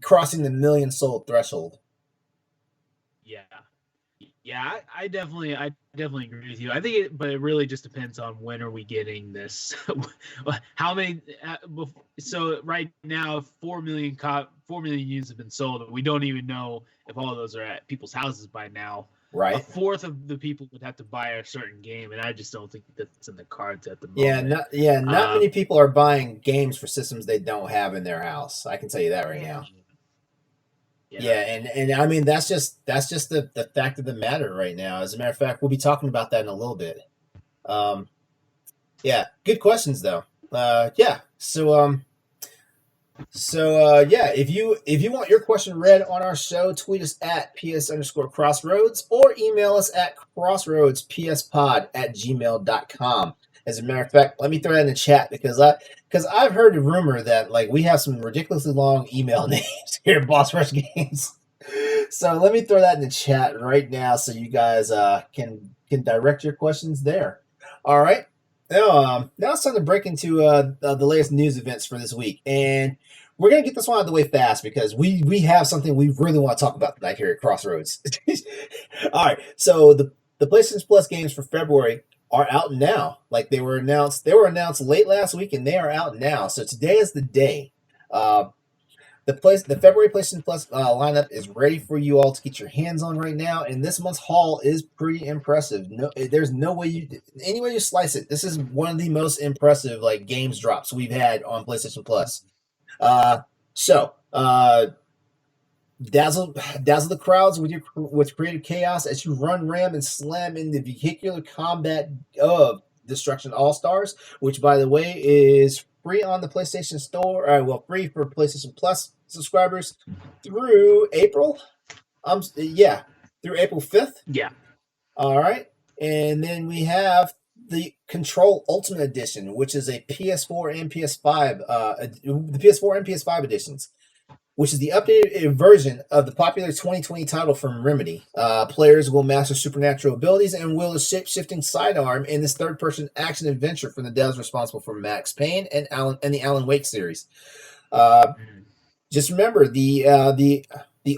crossing the million sold threshold. Yeah, I definitely agree with you. I think but it really just depends on when are we getting this. How many? So right now, 4 million units have been sold. We don't even know if all of those are at people's houses by now. Right. A fourth of the people would have to buy a certain game, and I just don't think that's in the cards at the moment. Not many people are buying games for systems they don't have in their house. I can tell you that right now. Yeah, and I mean that's just the fact of the matter right now. As a matter of fact, we'll be talking about that in a little bit. Yeah, good questions though. Yeah, so if you want your question read on our show, tweet us at ps_crossroads or email us at crossroadspspod@gmail.com. As a matter of fact, let me throw that in the chat because I've heard a rumor that like we have some ridiculously long email names here at Boss Rush Games. So let me throw that in the chat right now so you guys can direct your questions there. All right. Now it's time to break into the latest news events for this week, and we're gonna get this one out of the way fast because we have something we really want to talk about tonight here at Crossroads. All right, so the PlayStation Plus games for February are out now. Like they were announced late last week, and they are out now. So today is the day. The February PlayStation Plus lineup is ready for you all to get your hands on right now, and this month's haul is pretty impressive. No, there's no way any way you slice it. This is one of the most impressive like games drops we've had on PlayStation Plus. So dazzle the crowds with creative chaos as you run, ram, and slam into vehicular combat of Destruction All Stars, which by the way is free on the PlayStation Store. Free for PlayStation Plus subscribers through April. Through April 5th. Yeah. All right, and then we have the Control Ultimate Edition, which is a PS4 and PS5, the PS4 and PS5 editions, which is the updated version of the popular 2020 title from Remedy. Players will master supernatural abilities and wield a shape-shifting sidearm in this third-person action adventure from the devs responsible for Max Payne and the Alan Wake series. Just remember, the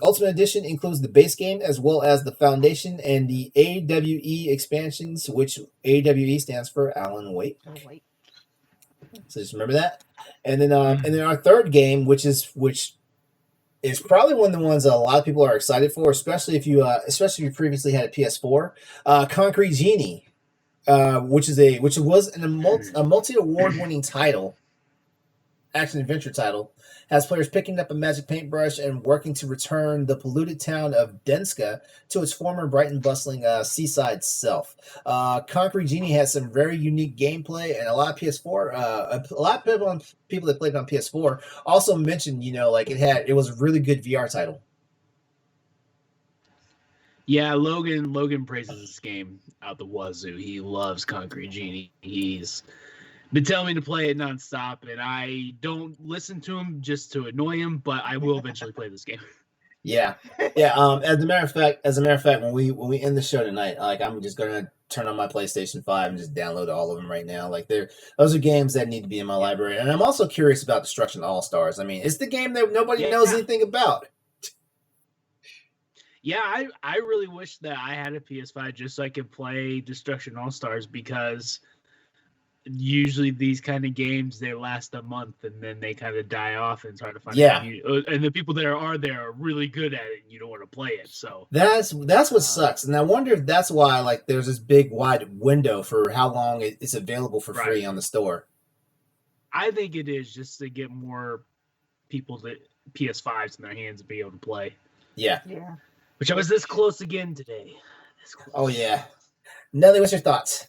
Ultimate Edition includes the base game as well as the Foundation and the AWE expansions, which AWE stands for Alan Wake. So just remember that. And then our third game, which is probably one of the ones that a lot of people are excited for, especially if you previously had a PS4. Concrete Genie, which was a multi-award-winning title, action adventure title, has players picking up a magic paintbrush and working to return the polluted town of Denska to its former bright and bustling seaside self. Concrete Genie has some very unique gameplay, and a lot of people that played it on PS4 also mentioned, it was a really good VR title. Yeah, Logan praises this game out the wazoo. He loves Concrete Genie. He's been telling me to play it nonstop, and I don't listen to him just to annoy him, but I will eventually play this game. Yeah. As a matter of fact, when we end the show tonight, like I'm just gonna turn on my PlayStation 5 and just download all of them right now. Like those are games that need to be in my library, and I'm also curious about Destruction All Stars. I mean, it's the game that nobody knows anything about. Yeah, I really wish that I had a PS5 just so I could play Destruction All Stars, because usually these kind of games, they last a month and then they kind of die off, and it's hard to find and the people that are there are really good at it and you don't want to play it. So that's what sucks. And I wonder if that's why like there's this big wide window for how long it's available for free on the store. I think it is just to get more people that PS5s in their hands and be able to play. Yeah. Which I was this close again today. Oh yeah. Nellie, what's your thoughts?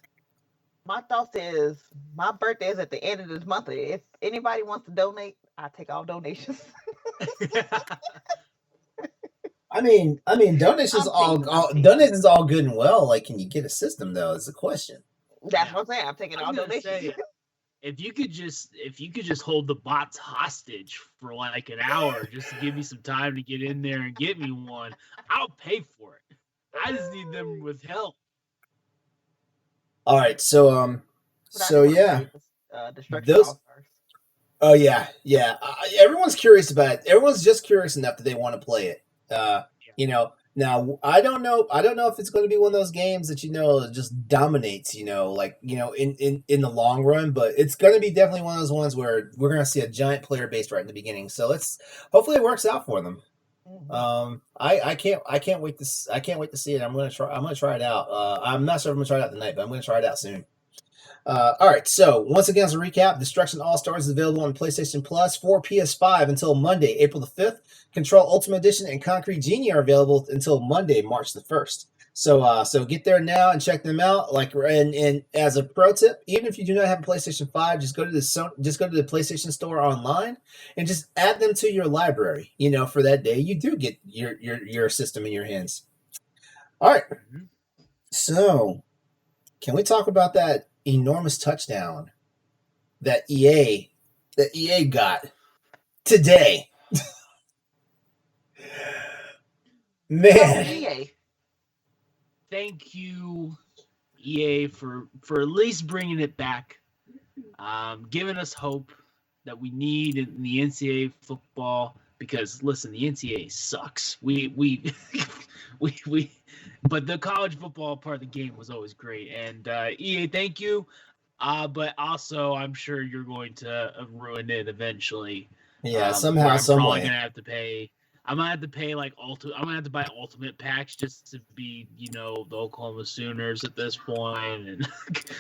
My thoughts is my birthday is at the end of this month. If anybody wants to donate, I take all donations. I mean, donations all good and well. Like, can you get a system though? Is the question. That's what I'm saying. I'm taking all donations. If you could just hold the bots hostage for like an hour, just to give me some time to get in there and get me one, I'll pay for it. I just need them with help. All right, so yeah, Destruction All Stars. Oh yeah. Everyone's curious about it. Everyone's just curious enough that they want to play it. Now I don't know if it's going to be one of those games that just dominates. In the long run, but it's going to be definitely one of those ones where we're going to see a giant player base right in the beginning. So hopefully it works out for them. I can't wait to see it. I'm gonna try it out. I'm not sure if I'm gonna try it out tonight, but I'm gonna try it out soon. All right, so once again, as a recap, Destruction All Stars is available on PlayStation Plus for PS5 until Monday, April the 5th. Control Ultimate Edition and Concrete Genie are available until Monday, March the 1st. So get there now and check them out. And as a pro tip, even if you do not have a PlayStation 5, just go to the PlayStation Store online and just add them to your library. For that day, you do get your system in your hands. All right. So, can we talk about that enormous touchdown that EA got today. Man. So EA. Thank you, EA, for at least bringing it back, giving us hope that we need in the NCAA football. Because listen, the NCAA sucks. We but the college football part of the game was always great. And EA, thank you. But also, I'm sure you're going to ruin it eventually. Yeah, Where somehow, I'm some probably way. gonna have to pay. I'm gonna have to pay like I'm gonna have to buy ultimate packs just to be, the Oklahoma Sooners at this point. And can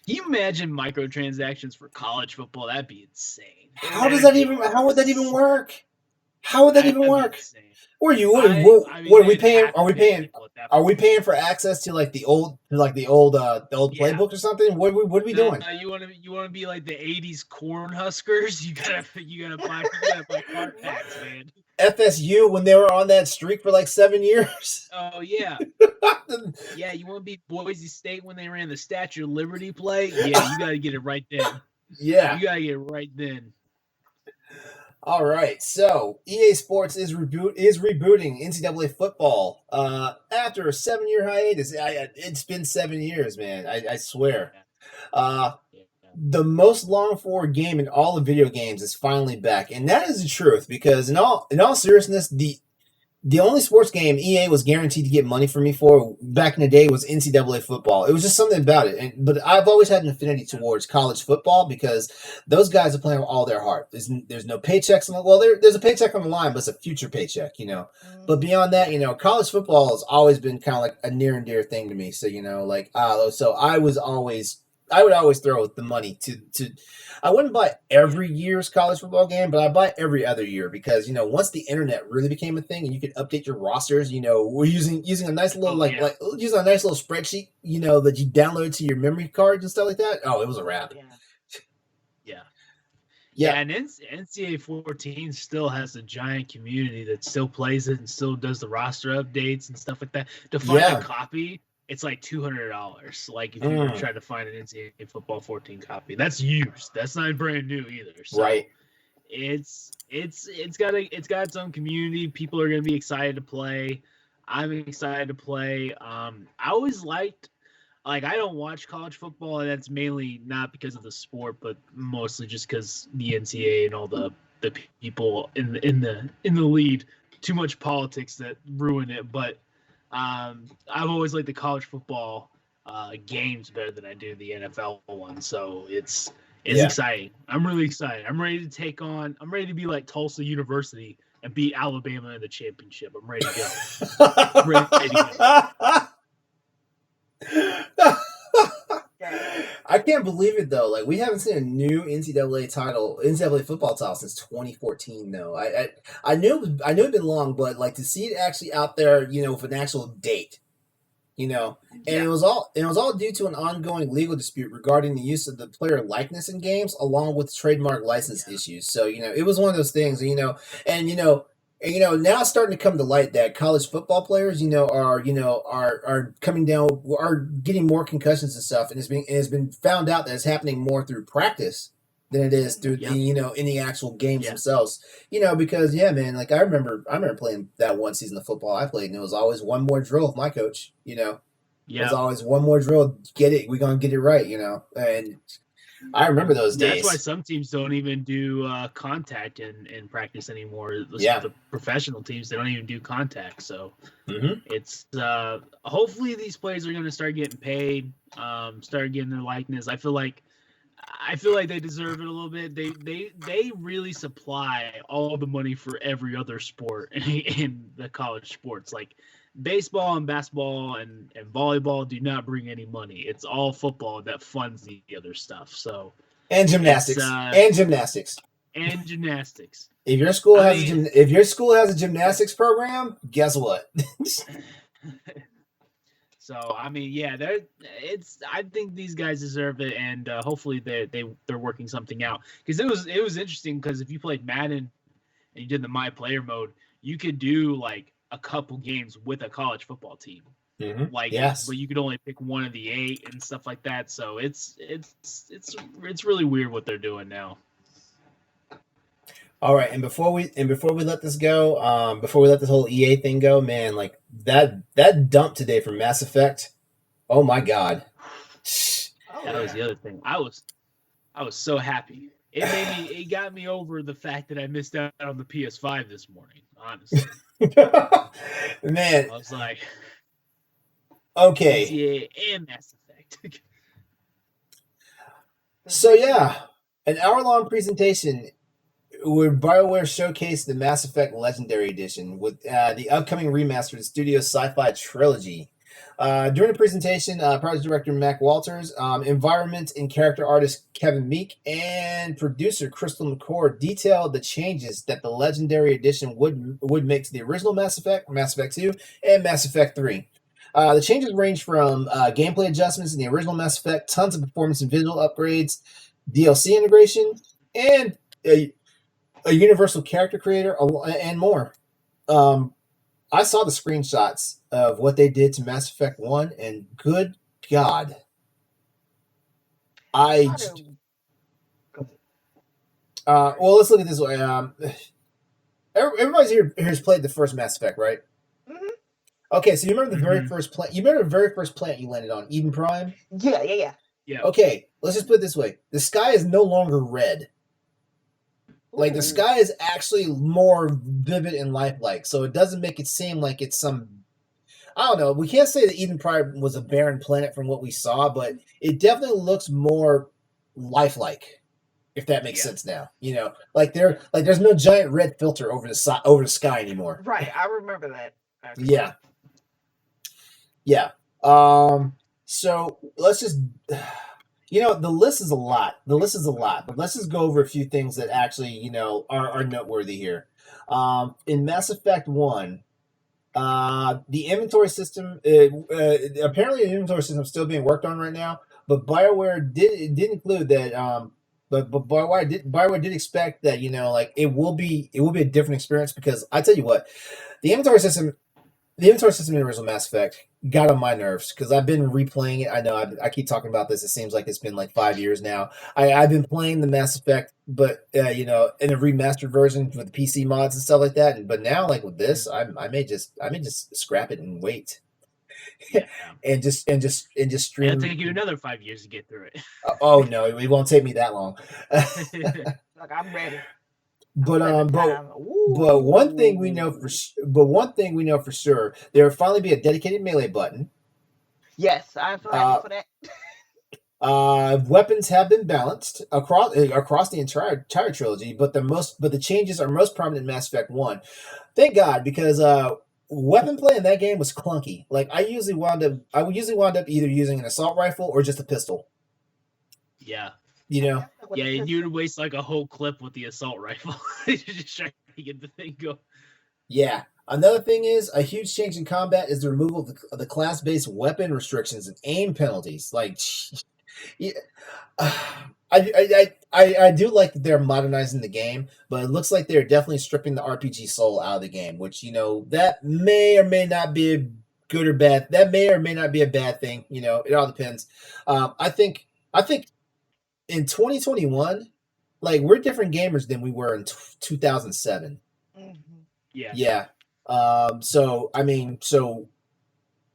you imagine microtransactions for college football? That'd be insane. How would that even work? How would that even That'd be work? insane. What I mean, are we they'd paying? have Are to we pay paying? people at that Are we point. paying for access to like the old Yeah. playbook or something? What are we doing? You want to be like the '80s Cornhuskers? You gotta buy card packs, man. FSU when they were on that streak for like 7 years. Oh yeah, yeah. You want to be Boise State when they ran the Statue of Liberty play? Yeah, you got to get it right then. Yeah. You got to get it right then. All right, so EA Sports is rebooting NCAA football after a 7-year hiatus. It's been 7 years, man. I swear. The most longed for game in all of video games is finally back, and that is the truth. Because in all seriousness, the only sports game EA was guaranteed to get money from me for back in the day was NCAA football. It was just something about it. But I've always had an affinity towards college football because those guys are playing with all their heart. There's no paychecks on the well. There's a paycheck on the line, but it's a future paycheck, But beyond that, college football has always been kind of like a near and dear thing to me. So so I would always throw the money to. I wouldn't buy every year's college football game, but I buy every other year because once the internet really became a thing and you could update your rosters, we're using a nice little using a nice little spreadsheet, that you download to your memory cards and stuff like that. Oh, it was a wrap. Yeah, and NCAA 14 still has a giant community that still plays it and still does the roster updates and stuff like that. To find a copy, it's like $200. Like if you try to find an NCAA football 14 copy, that's used. That's not brand new either. So right. It's got its own community. People are gonna be excited to play. I'm excited to play. I always liked. I don't watch college football, and that's mainly not because of the sport, but mostly just because the NCAA and all the people in the lead. Too much politics that ruin it, but. I've always liked the college football games better than I do the NFL ones, so it's exciting. I'm really excited. I'm ready to be like Tulsa University and beat Alabama in the championship. I'm ready to go. I can't believe it though. Like we haven't seen a new NCAA football title since 2014. Though I knew it'd been long, but to see it actually out there, with an actual date, and it was all due to an ongoing legal dispute regarding the use of the player likeness in games, along with trademark license issues. So it was one of those things, now it's starting to come to light that college football players, are coming down, are getting more concussions and stuff, and it's been found out that it's happening more through practice than it is through in the actual games themselves. Because man, I remember playing that one season of football I played, and it was always one more drill with my coach. It was always one more drill. Get it? We're gonna get it right. And I remember those days. That's why some teams don't even do contact in practice anymore. The professional teams, they don't even do contact. So it's hopefully these players are going to start getting paid, start getting their likeness. I feel like they deserve it a little bit. They really supply all the money for every other sport in the college sports. Like baseball and basketball and volleyball do not bring any money. It's all football that funds the other stuff. So and gymnastics. If your school has a gymnastics program, guess what? So I think these guys deserve it, and hopefully they're working something out. Because it was interesting because if you played Madden and you did the My Player mode, you could do like a couple games with a college football team. like Yes. where you could only pick one of the 8 and stuff like that. So it's really weird what they're doing now. All right, and before we let this go, before we let this whole EA thing go, man, like that dump today from Mass Effect. Oh my god. Oh, That was yeah. the other thing. I was so happy. It got me over the fact that I missed out on the PS5 this morning, honestly. Man, I was like, okay. GTA and Mass Effect. So yeah, an hour-long presentation where BioWare showcased the Mass Effect Legendary Edition with the upcoming remaster of the studio's sci-fi trilogy. During the presentation, project director Mac Walters, environment and character artist Kevin Meek, and producer Crystal McCord detailed the changes that the Legendary Edition would make to the original Mass Effect, Mass Effect 2, and Mass Effect 3. The changes range from gameplay adjustments in the original Mass Effect, tons of performance and visual upgrades, DLC integration, and a universal character creator, and more. I saw the screenshots of what they did to Mass Effect 1, and good God. Well, let's look at it this way. Everybody's here has played the first Mass Effect, right? Mm-hmm. Okay, so you remember the very first planet? You remember the very first planet you landed on, Eden Prime? Yeah. Okay, let's just put it this way: the sky is no longer red. Like the sky is actually more vivid and lifelike, so it doesn't make it seem like it's some. I don't know. We can't say that Eden Prime was a barren planet from what we saw, but it definitely looks more lifelike. If that makes sense now, there's no giant red filter over the sky anymore. Right, I remember that. Actually. Yeah. So let's just. The list is a lot. But let's just go over a few things that actually, are noteworthy here. In Mass Effect 1, the inventory system, apparently the inventory system is still being worked on right now, but BioWare did include that, but BioWare did expect that, it will be a different experience, because I tell you what, the inventory system in the original Mass Effect got on my nerves, because I've been replaying it. I know I keep talking about this. It seems like it's been like 5 years now. I've been playing the Mass Effect, but in a remastered version with the PC mods and stuff like that. But now, like with this, I may just scrap it and wait. Yeah. and just stream. It'll take you another 5 years to get through it. Oh no, it won't take me that long. Like, I'm ready. But one thing we know for sure, there will finally be a dedicated melee button. Yes, I'm so happy for that. Weapons have been balanced across the entire trilogy, but the changes are most prominent in Mass Effect 1. Thank God, because weapon play in that game was clunky. Like I usually wound up either using an assault rifle or just a pistol. Yeah. Yeah, you'd waste like a whole clip with the assault rifle. Just trying to get the thing going. Yeah. Another thing is, a huge change in combat is the removal of the class-based weapon restrictions and aim penalties. Like, yeah, I do like that they're modernizing the game, but it looks like they're definitely stripping the RPG soul out of the game, which, that may or may not be a good or bad. That may or may not be a bad thing. It all depends. I think in 2021, like, we're different gamers than we were in 2007. Mm-hmm. Yeah. So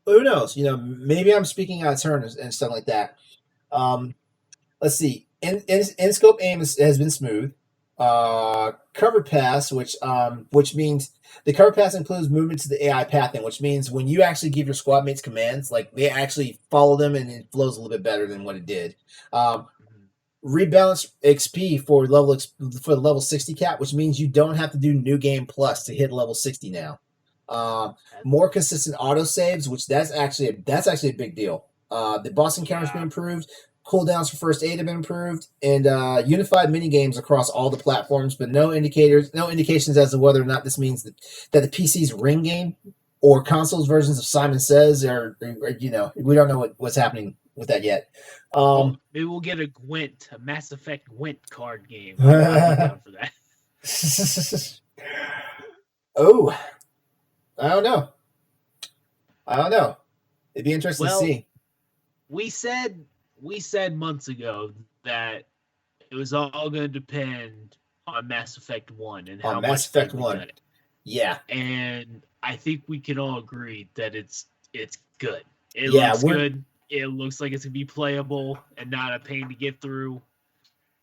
who knows? Maybe I'm speaking out of turn and stuff like that. Let's see. In scope aim has been smooth. Cover pass, which means the cover pass includes movement to the AI pathing, which means when you actually give your squad mates commands, like they actually follow them, and it flows a little bit better than what it did. Rebalance XP for the level 60 cap, which means you don't have to do New Game Plus to hit level 60 now. More consistent autosaves, which that's actually a big deal. The boss encounters been improved. Cooldowns for first aid have been improved, and unified mini games across all the platforms, but no indications as to whether or not this means that the PC's Ring game or consoles versions of Simon Says or we don't know what's happening with that yet. Maybe we'll get a Mass Effect Gwent card game. I'm down for that. Oh, I don't know. It'd be interesting to Well, see. we said months ago that it was all going to depend on Mass Effect 1 and how On Mass much they Effect would 1. gut it. Yeah. And I think we can all agree that it's good. It Yeah, looks good. It looks like it's going to be playable and not a pain to get through.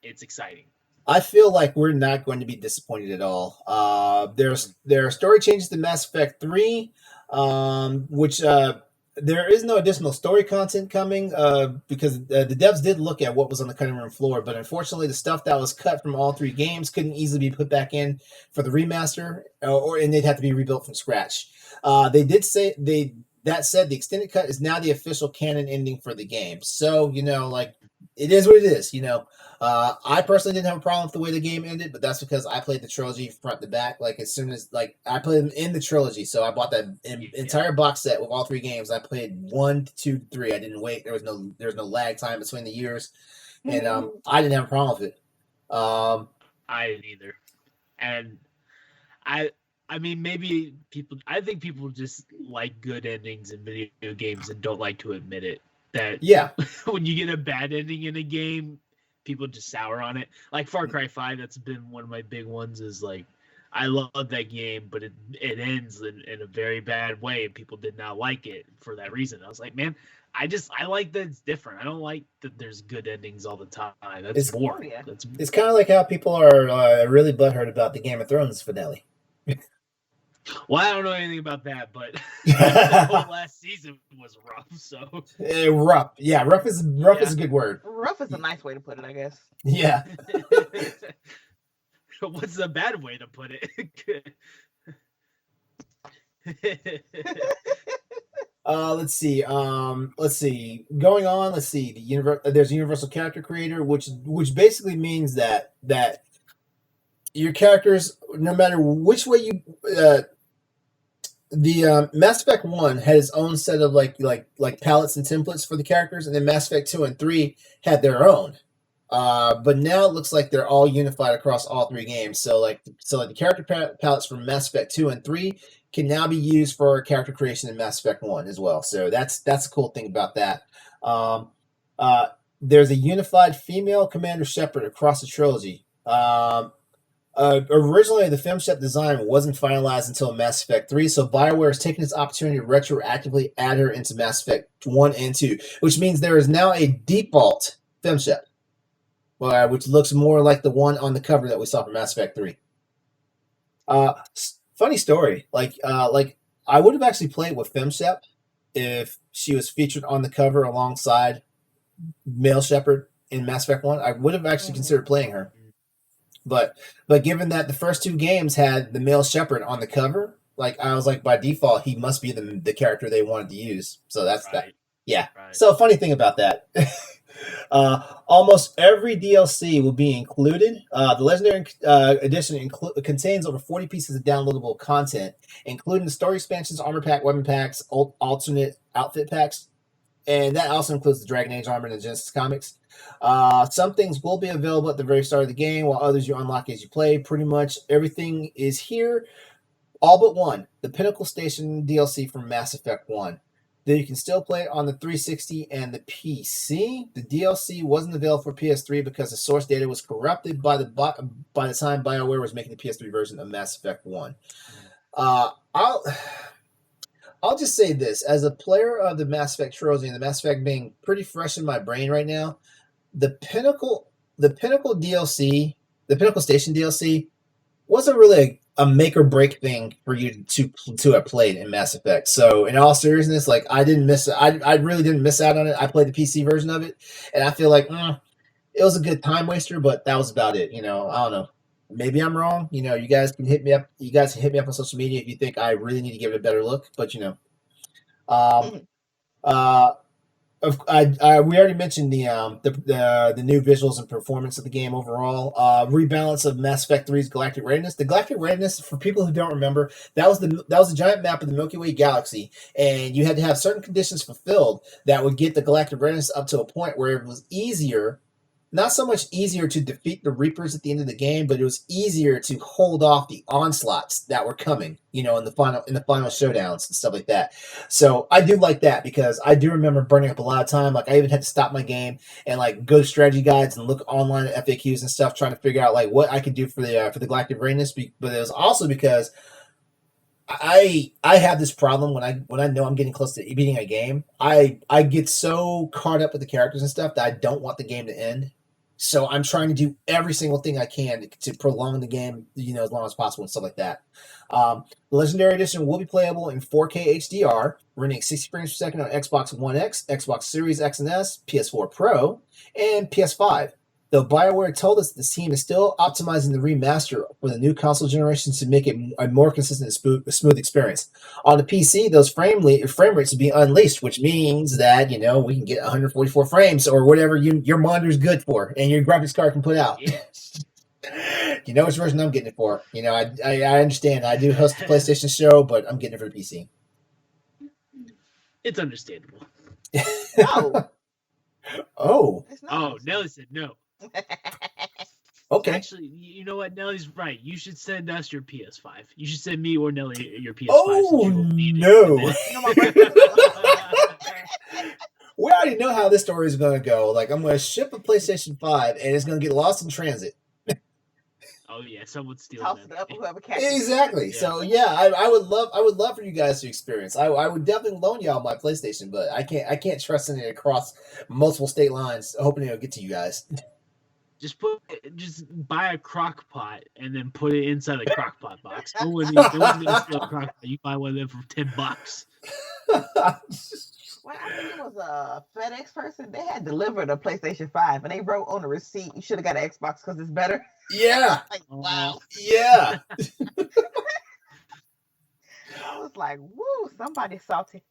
It's exciting. I feel like we're not going to be disappointed at all. There are story changes to Mass Effect 3, which there is no additional story content coming because the devs did look at what was on the cutting room floor, but unfortunately, the stuff that was cut from all 3 games couldn't easily be put back in for the remaster, and they'd have to be rebuilt from scratch. They did say That said, the extended cut is now the official canon ending for the game. So like it is what it is. I personally didn't have a problem with the way the game ended, but that's because I played the trilogy front to back. Like as soon as I played them in the trilogy, so I bought that entire box set with all 3 games. I played 1, 2, 3. I didn't wait. There was no lag time between the years, and I didn't have a problem with it. I didn't either, and I mean, maybe I think people just like good endings in video games and don't like to admit it. That when you get a bad ending in a game, people just sour on it. Like Far Cry 5, that's been one of my big ones. Is like, I love that game, but it ends in a very bad way, and people did not like it for that reason. I was like, man, I like that it's different. I don't like that there's good endings all the time. That's boring. It's kind of like how people are really butthurt about the Game of Thrones finale. Well, I don't know anything about that, but the whole last season was rough. So rough, yeah, rough is a good word. Rough is a nice way to put it, I guess. Yeah. What's a bad way to put it? Let's see. Going on. Let's see. There's a universal character creator, which basically means that your characters, no matter which way you, the Mass Effect 1 had its own set of like palettes and templates for the characters, and then Mass Effect 2 and 3 had their own. But now it looks like they're all unified across all 3 games. So the character palettes from Mass Effect 2 and 3 can now be used for character creation in Mass Effect 1 as well. So that's a cool thing about that. There's a unified female Commander Shepard across the trilogy. Originally, the FemShep design wasn't finalized until Mass Effect 3, so BioWare is taking this opportunity to retroactively add her into Mass Effect 1 and 2, which means there is now a default FemShep, which looks more like the one on the cover that we saw from Mass Effect 3. Funny story, I would have actually played with FemShep if she was featured on the cover alongside Male Shepard in Mass Effect 1. I would have actually considered playing her. But given that the first 2 games had the Male Shepard on the cover, I was like, by default, he must be the character they wanted to use. So that's right. That. Yeah. Right. So funny thing about that, almost every DLC will be included. The Legendary Edition contains over 40 pieces of downloadable content, including the story expansions, armor pack, weapon packs, alternate outfit packs, and that also includes the Dragon Age armor and the Genesis comics. Some things will be available at the very start of the game, while others you unlock as you play. Pretty much everything is here, all but one, the Pinnacle Station DLC from Mass Effect 1. Though you can still play it on the 360 and the PC. The DLC wasn't available for PS3 because the source data was corrupted by the time BioWare was making the PS3 version of Mass Effect 1. I'll just say this. As a player of the Mass Effect trilogy, and the Mass Effect being pretty fresh in my brain right now, the Pinnacle DLC, the Pinnacle Station DLC, wasn't really a make or break thing for you to have played in Mass Effect. So in all seriousness, I really didn't miss out on it. I played the PC version of it, and I feel like it was a good time waster, but that was about it. I don't know. Maybe I'm wrong. You guys can hit me up. You guys can hit me up on social media if you think I really need to give it a better look. But we already mentioned the new visuals and performance of the game overall. Rebalance of Mass Effect 3's Galactic Readiness. The Galactic Readiness, for people who don't remember, that was a giant map of the Milky Way galaxy, and you had to have certain conditions fulfilled that would get the Galactic Readiness up to a point where it was easier not so much easier to defeat the Reapers at the end of the game, but it was easier to hold off the onslaughts that were coming, in the final showdowns and stuff like that. So I do like that because I do remember burning up a lot of time. Like I even had to stop my game and like go to strategy guides and look online at FAQs and stuff, trying to figure out like what I could do for the Galactic Greatness. But it was also because I have this problem when I know I'm getting close to beating a game. I get so caught up with the characters and stuff that I don't want the game to end. So I'm trying to do every single thing I can to prolong the game, as long as possible and stuff like that. The Legendary Edition will be playable in 4K HDR, running 60 frames per second on Xbox One X, Xbox Series X and S, PS4 Pro, and PS5. Though BioWare told us the team is still optimizing the remaster for the new console generation to make it a more consistent and smooth experience. On the PC, those frame rates will be unleashed, which means that, we can get 144 frames or whatever your monitor's good for and your graphics card can put out. Yes. You know which version I'm getting it for. I understand. I do host the PlayStation show, but I'm getting it for the PC. It's understandable. No. Oh. Oh, Nellie said no. Okay. Actually, you know what? Nellie's right. You should send us your PS5. You should send me or Nellie your PS5. Oh, no. We already know how this story is going to go. Like, I'm going to ship a PlayStation 5, and it's going to get lost in transit. Oh yeah, someone steals Toss it. it up, whoever catches it. Exactly. Yeah. So yeah, I would love for you guys to experience. I would definitely loan y'all my PlayStation, but I can't trust in it across multiple state lines, hoping it'll get to you guys. Just buy a crock pot and then put it inside the crock pot box. No one's gonna steal a crock pot. You buy one of them for $10. Well, I think it was a FedEx person. They had delivered a PlayStation 5 and they wrote on the receipt, you should have got an Xbox because it's better. Yeah. Like, wow. Yeah. I was like, woo, somebody's salty.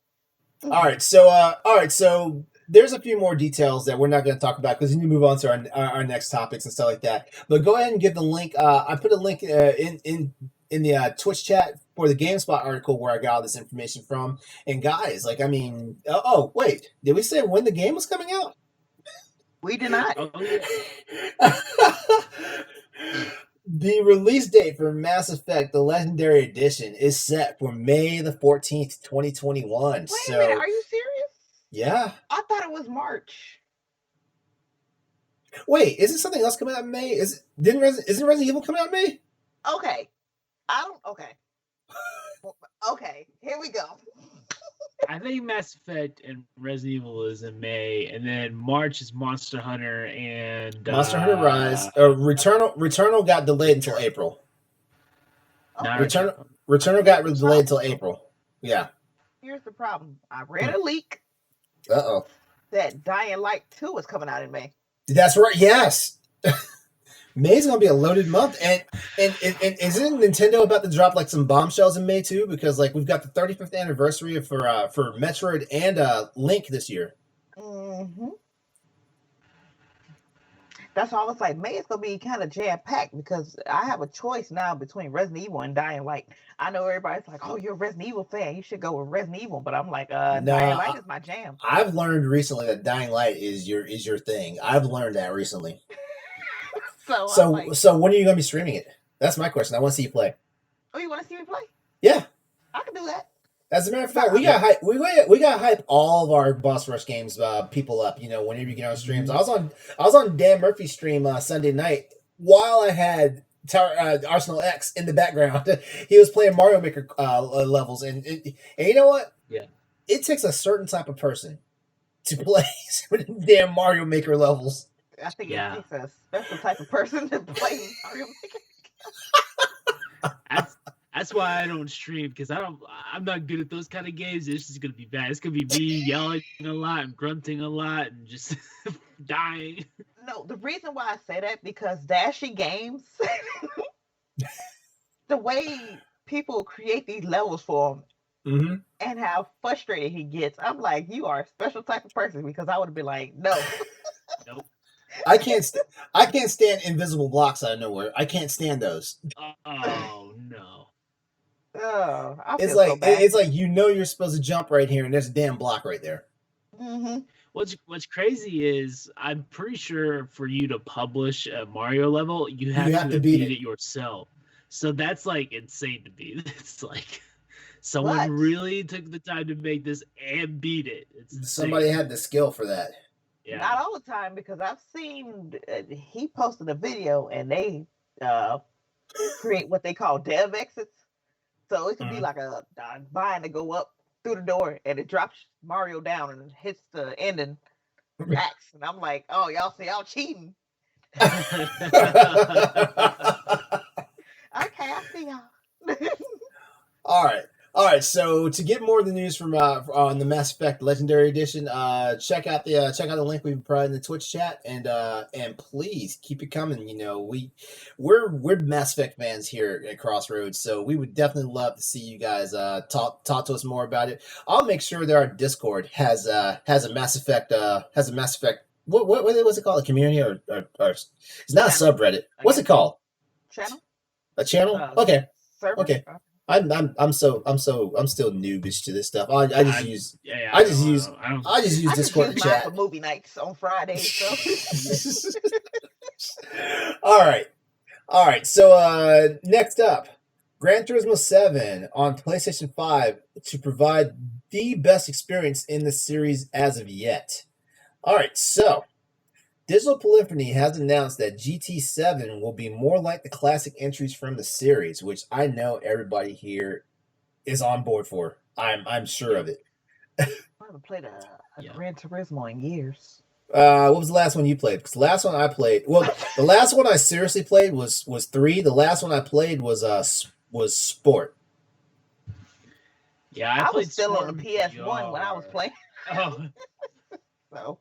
All right. So there's a few more details that we're not going to talk about because we need to move on to our next topics and stuff like that. But go ahead and give the link. I put a link in the Twitch chat for the GameSpot article where I got all this information from. And guys, wait, did we say when the game was coming out? We did not. The release date for Mass Effect, the Legendary Edition, is set for May the 14th, 2021. Wait a minute, are you serious? Yeah. I thought it was March. Wait, isn't something else coming out in May? Isn't Resident Evil coming out in May? Okay. Okay, here we go. I think Mass Effect and Resident Evil is in May, and then March is Monster Hunter and Monster Hunter Rise. Returnal got delayed until April. Returnal got delayed until April. Yeah. Here's the problem. I read a leak. Uh-oh. That Dying Light 2 is coming out in May. That's right. Yes. May's gonna be a loaded month, and isn't Nintendo about to drop like some bombshells in May too? Because like we've got the 35th anniversary for Metroid and Link this year. Mm-hmm. That's all. It's like May is gonna be kind of jam packed because I have a choice now between Resident Evil and Dying Light. I know everybody's like, "Oh, you're a Resident Evil fan. You should go with Resident Evil," but I'm like, Dying Light is my jam. I've learned recently that Dying Light is your thing. I've learned that recently. So when are you gonna be streaming it? That's my question. I want to see you play. Oh, you want to see me play? Yeah, I can do that. As a matter of fact, we got hype all of our Boss Rush games people up. Whenever you get on streams, I was on Dan Murphy's stream Sunday night while I had Arsenal X in the background. He was playing Mario Maker levels, and you know what? Yeah, it takes a certain type of person to play damn Mario Maker levels. I think it takes a special type of person to play Mario Maker. That's why I don't stream, because I'm not good at those kind of games. It's just gonna be bad. It's gonna be me yelling a lot and grunting a lot and just dying. No, the reason why I say that because Dashy Games, the way people create these levels for him. Mm-hmm. And how frustrated he gets. I'm like, you are a special type of person because I would have been like, no. Nope. I can't stand invisible blocks out of nowhere. I can't stand those. Oh no. Oh, it's like you're supposed to jump right here, and there's a damn block right there. Mm-hmm. What's crazy is I'm pretty sure for you to publish a Mario level, you You have have to to have beat beat it. it yourself. So that's like insane to me. It's like someone But really took the time to make this and beat it. It's Somebody insane. had the skill for that. Yeah. not all the time, because I've seen he posted a video and they uh, create what they call dev exits. So it could be Mhm. like a vine to go up through the door and it drops Mario down and it hits the ending axe. And I'm like, oh, y'all see, y'all cheating. Okay, I see y'all. All right. All right. So to get more of the news from on the Mass Effect Legendary Edition, check out the link we provided in the Twitch chat, and please keep it coming. You know, we're Mass Effect fans here at Crossroads, so we would definitely love to see you guys talk to us more about it. I'll make sure that our Discord has a Mass Effect what's it called, a community, or it's not a Channel, subreddit. I What's it guess. called? Channel? A channel? Uh, Okay. Server? Okay. I'm still noobish to this stuff. I just I use yeah, I just use I don't I just use I just Discord use to mine for chat. movie nights on Fridays. So All right. All right. So next up, Gran Turismo 7 on PlayStation 5 to provide the best experience in the series as of yet. All right. So Digital Polyphony has announced that GT7 will be more like the classic entries from the series, which I know everybody here is on board for. I'm sure yeah, of it. I haven't played a yeah. Gran Turismo in years. What was the last one you played? Because the last one I played, well, the last one I seriously played was 3. The last one I played was Sport. Yeah, I I was played still on Sport the in PS1 when I was VR. playing. Oh, So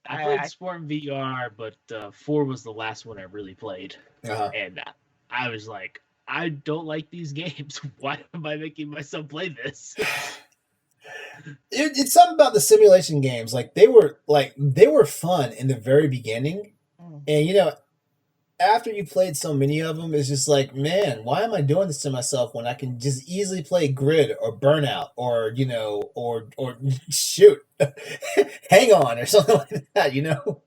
I played I Sport in VR, but 4 was the last one I really played. Uh-huh. And I was like, I don't like these games. Why am I making myself play this? It's something about the simulation games. They were fun in the very beginning, mm, and after you played so many of them, it's just like, man, why am I doing this to myself when I can just easily play Grid or Burnout or or shoot, Hang On or something like that.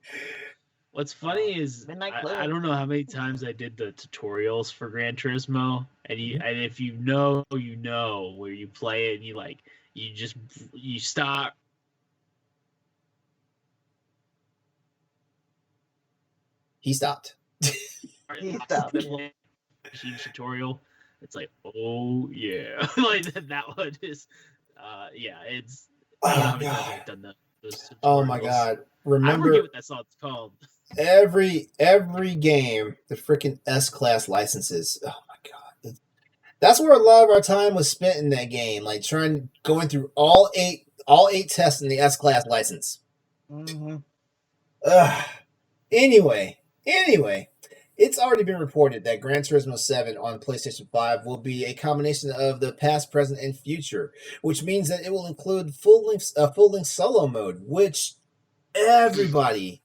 What's funny is Midnight I Club. don't know how many times I did the tutorials for Gran Turismo, and Mhm. if you know where you play it, and you stop He stopped. He watch stopped. them Yeah. machine tutorial. It's like, oh yeah, like that one is, yeah. It's I don't know Oh how many times god. I've done those Oh my tutorials. god. I forget Remember what that song's called. every game the freaking S class licenses. Oh my god. That's where a lot of our time was spent in that game, like going through all eight tests in the S class license. Mm-hmm. Ugh. Anyway, it's already been reported that Gran Turismo 7 on PlayStation 5 will be a combination of the past, present, and future, which means that it will include full length solo mode, which everybody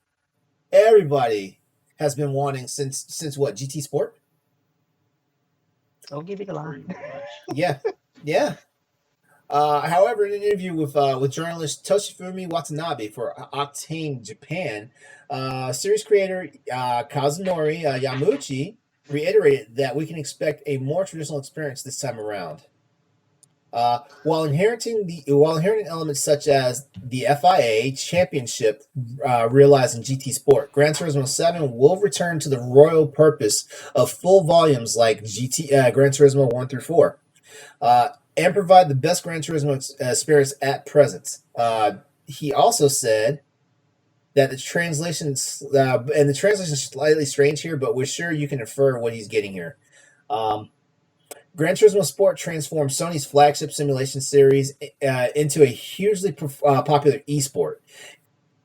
everybody has been wanting since what, GT Sport? Don't give me the Pretty line. much. Yeah, yeah. However, in an interview with journalist Toshifumi Watanabe for Octane Japan, series creator Kazunori Yamauchi reiterated that we can expect a more traditional experience this time around. While inheriting elements such as the FIA Championship realized in GT Sport, Gran Turismo 7 will return to the royal purpose of full volumes like Gran Turismo 1 through 4. And provide the best Gran Turismo experience at present. He also said that the translation is slightly strange here, but we're sure you can infer what he's getting here. Um, Gran Turismo Sport transformed Sony's flagship simulation series into a hugely popular esport,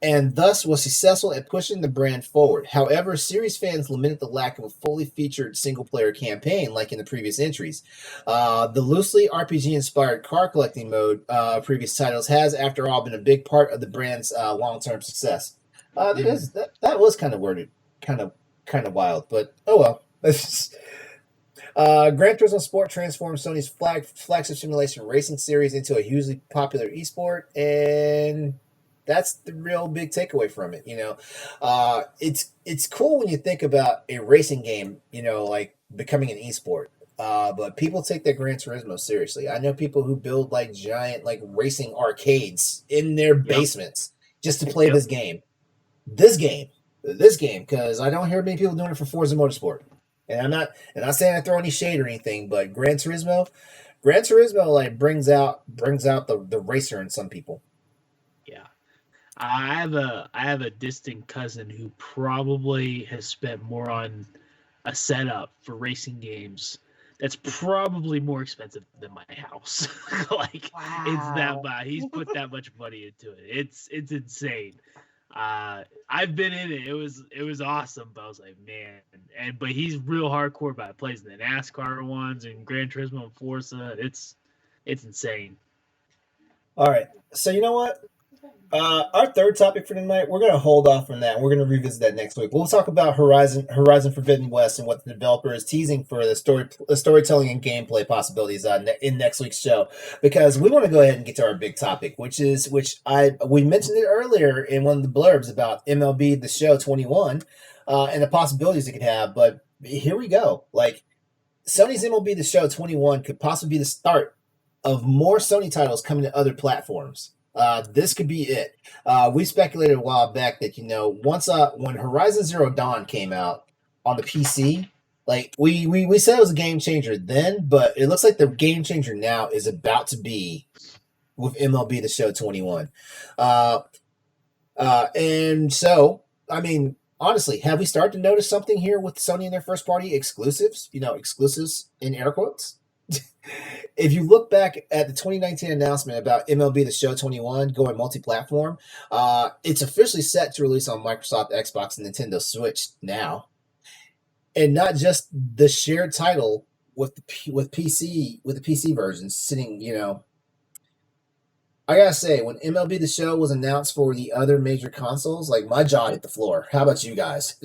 and thus was successful at pushing the brand forward. However, series fans lamented the lack of a fully featured single-player campaign like in the previous entries. The loosely RPG-inspired car collecting mode of previous titles has, after all, been a big part of the brand's long-term success. That was kind of worded, kind of wild, but oh well. Gran Turismo Sport transformed Sony's flagship simulation racing series into a hugely popular esport, and That's the real big takeaway from it. It's cool when you think about a racing game, like becoming an esport. But people take their Gran Turismo seriously. I know people who build like giant like racing arcades in their Yep. basements just to play Yep. this game. This game, because I don't hear many people doing it for Forza Motorsport. And I'm not saying I throw any shade or anything, but Gran Turismo like brings out the racer in some people. Yeah. I have a distant cousin who probably has spent more on a setup for racing games that's probably more expensive than my house. Like it's that Wow. much. He's put that much money into it. It's insane. I've been in it. It was awesome, but I was like, man, but he's real hardcore about it. Plays in the NASCAR ones and Gran Turismo and Forza. It's insane. All right. So you know what? Our third topic for tonight, we're going to hold off on that. We're going to revisit that next week. We'll talk about Horizon Forbidden West and what the developer is teasing for the storytelling and gameplay possibilities in next week's show. Because we want to go ahead and get to our big topic, which we mentioned it earlier in one of the blurbs about MLB The Show 21 and the possibilities it could have. But here we go. Like Sony's MLB The Show 21 could possibly be the start of more Sony titles coming to other platforms. This could be it. We speculated a while back that when Horizon Zero Dawn came out on the PC, like we said it was a game changer then, but it looks like the game changer now is about to be with MLB The Show 21. And so, I mean, honestly, have we started to notice something here with Sony and their first party exclusives? Exclusives in air quotes. If you look back at the 2019 announcement about MLB The Show 21 going multi-platform, it's officially set to release on Microsoft, Xbox, and Nintendo Switch now, and not just the shared title with the PC version sitting. I gotta say, when MLB The Show was announced for the other major consoles, like my jaw hit the floor. How about you guys?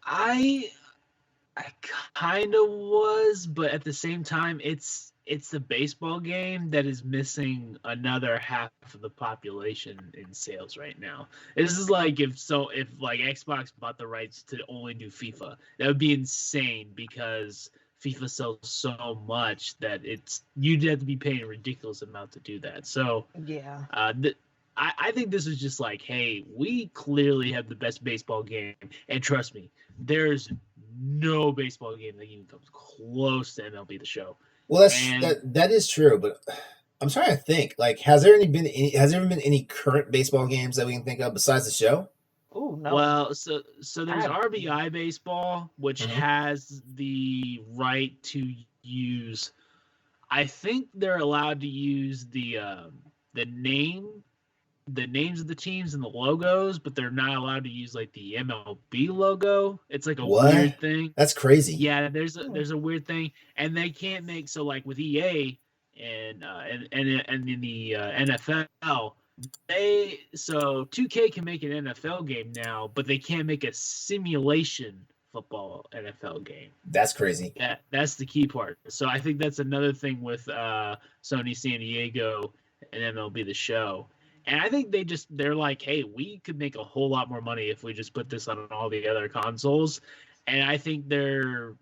I kind of was, but at the same time, it's the baseball game that is missing another half of the population in sales right now. This is like if like Xbox bought the rights to only do FIFA, that would be insane because FIFA sells so much that you'd have to be paying a ridiculous amount to do that. So Yeah. I think this is just like, hey, we clearly have the best baseball game, and trust me, there's no baseball game that even comes close to MLB The Show. Well, that is true, but I'm trying to think. Like, has there ever been any current baseball games that we can think of besides The Show? Oh no. Well, so there's I- RBI Baseball, which has the right to use. I think they're allowed to use the names of the teams and the logos, but they're not allowed to use like the MLB logo. It's like a weird thing. That's crazy. Yeah, there's a weird thing, and they can't make so like with EA and in the NFL, 2K can make an NFL game now, but they can't make a simulation football NFL game. That's crazy. That's the key part. So I think that's another thing with Sony San Diego and MLB The Show. And I think they're like, hey, we could make a whole lot more money if we just put this on all the other consoles. And I think their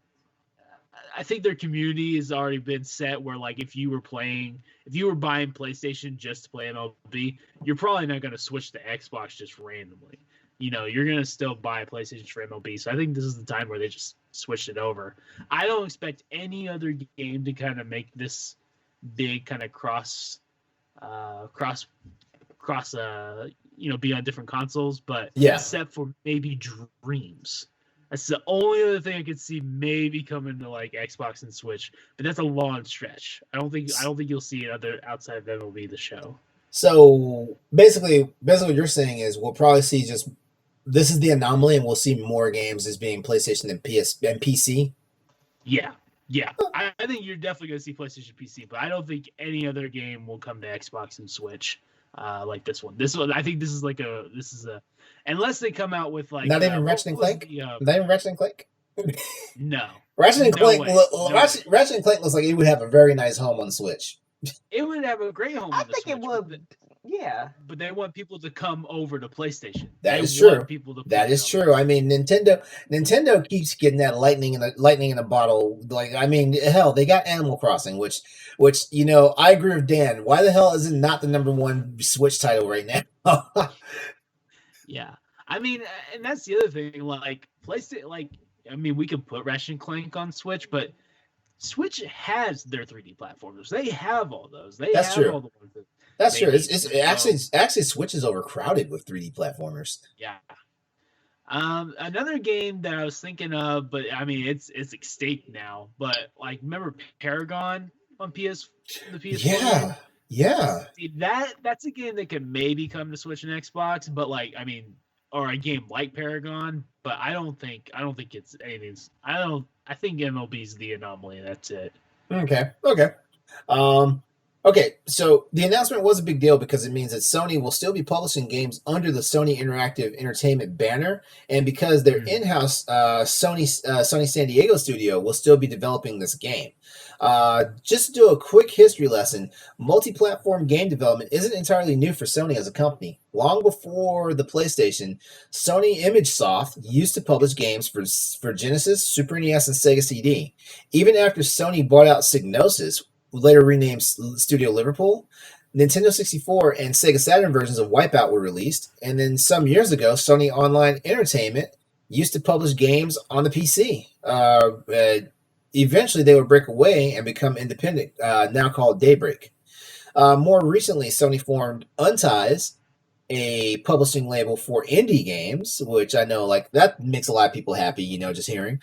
community has already been set where like if you were buying PlayStation just to play MLB, you're probably not going to switch to Xbox just randomly. You're going to still buy PlayStation for MLB. So I think this is the time where they just switched it over. I don't expect any other game to kind of make this big kind of cross be on different consoles, but except for maybe Dreams. That's the only other thing I could see maybe coming to like Xbox and Switch, but that's a long stretch. I don't think you'll see it outside of MLB The Show. So basically what you're saying is we'll probably see this is the anomaly, and we'll see more games as being PlayStation and PC. Yeah. I think you're definitely going to see PlayStation PC, but I don't think any other game will come to Xbox and Switch like this one. This one, I think this is unless they come out with like not even Ratchet and Clank. Not even Ratchet and Clank. No. Ratchet and Clank. Ratchet and Clank looks like it would have a very nice home on Switch. It would have a great home I on the think it Switch. would. Yeah. But they want people to come over to PlayStation. That They is want true. people to That play it is on true. I PlayStation. mean, Nintendo keeps getting that lightning in a bottle. Like, I mean, hell, they got Animal Crossing, which I agree with Dan. Why the hell is it not the #1 Switch title right now? Yeah, I mean, and that's the other thing. Like PlayStation, I mean, we could put Ratchet and Clank on Switch, but Switch has their 3D platformers. They have all those. They That's have true. all the ones that That's they true. need. It's actually Switch is overcrowded with 3D platformers. Yeah. Another game that I was thinking of, but I mean, it's extinct now. But like, remember Paragon on the PS4 game? Yeah. See, that's a game that could maybe come to Switch and Xbox, but like, I mean, or a game like Paragon, but I don't think it's anything. I think MLB's the anomaly. That's it. Okay. Um, okay, so the announcement was a big deal because it means that Sony will still be publishing games under the Sony Interactive Entertainment banner, and because their in-house Sony San Diego studio will still be developing this game. Just to do a quick history lesson, multi-platform game development isn't entirely new for Sony as a company. Long before the PlayStation, Sony ImageSoft used to publish games for Genesis, Super NES, and Sega CD. Even after Sony bought out Psygnosis, later renamed Studio Liverpool, Nintendo 64 and Sega Saturn versions of Wipeout were released, and then some years ago, Sony Online Entertainment used to publish games on the PC. Eventually, they would break away and become independent, now called Daybreak. More recently, Sony formed Unties, a publishing label for indie games, which I know like that makes a lot of people happy, just hearing,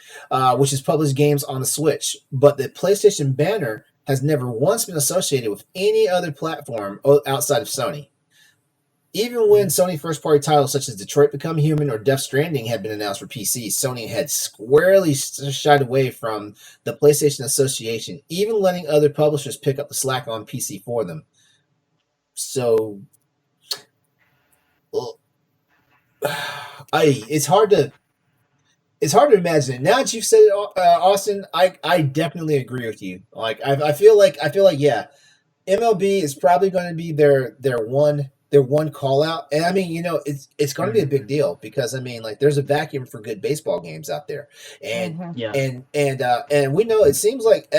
which has published games on the Switch. But the PlayStation banner has never once been associated with any other platform outside of Sony. Even when Sony first-party titles such as Detroit Become Human or Death Stranding had been announced for PC, Sony had squarely shied away from the PlayStation Association, even letting other publishers pick up the slack on PC for them. So, it's hard to imagine it. Now that you've said it, Austin, I definitely agree with you. Like I feel like yeah, MLB is probably going to be their one call out, and I mean it's going to be a big deal because I mean like there's a vacuum for good baseball games out there, and and we know it seems like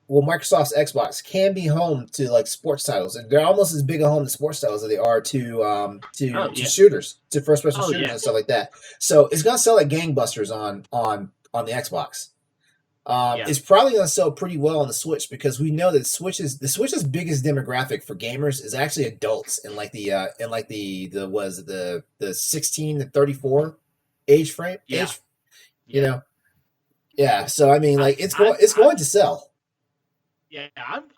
Microsoft's Xbox can be home to like sports titles, and they're almost as big a home to sports titles as they are to shooters, to first person shooters and stuff like that. So it's gonna sell like gangbusters on the Xbox. It's probably going to sell pretty well on the Switch because we know that the Switch's biggest demographic for gamers is actually adults in like the 16 to 34 age frame. So I mean like it's going to sell. Yeah,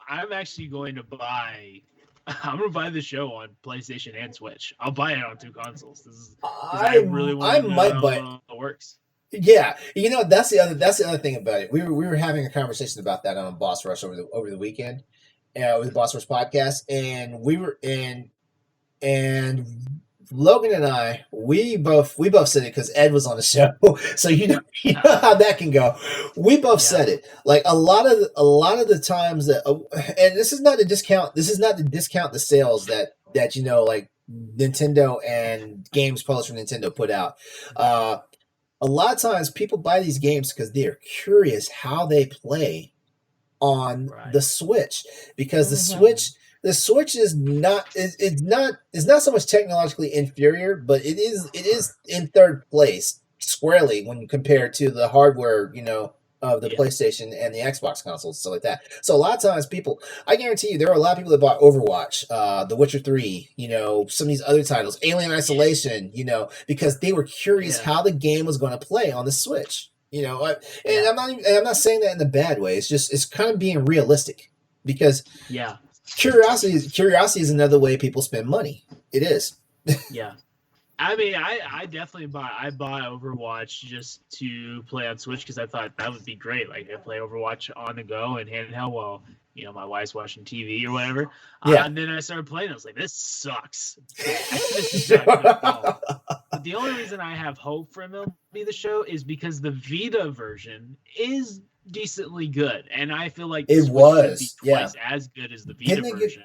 I'm actually going to buy. I'm gonna buy the show on PlayStation and Switch. I'll buy it on two consoles. I really want to know how it works. Yeah, that's the other thing about it. We were having a conversation about that on Boss Rush over the weekend, with the Boss Rush podcast, and and Logan and I we both said it because Ed was on the show, so you know how that can go. We both said it like a lot of the times that, and this is not to discount the sales that like Nintendo and games published from Nintendo put out. A lot of times people buy these games because they are curious how they play on the Switch, because the Switch is not so much technologically inferior, but it is in third place squarely when compared to the hardware, of the PlayStation and the Xbox consoles and stuff like that. So a lot of times I guarantee you there are a lot of people that bought Overwatch, The Witcher 3, some of these other titles, Alien Isolation, because they were curious how the game was going to play on the Switch. I'm not saying that in a bad way. It's kind of being realistic, because curiosity is another way people spend money. It is. Yeah. I mean, I definitely bought Overwatch just to play on Switch because I thought that would be great. Like, I play Overwatch on the go and handheld while my wife's watching TV or whatever. And then I started playing. I was like, this sucks. This But the only reason I have hope for MLB The Show is because the Vita version is decently good, and I feel like the It Switch should be was, twice as good as the Vita version.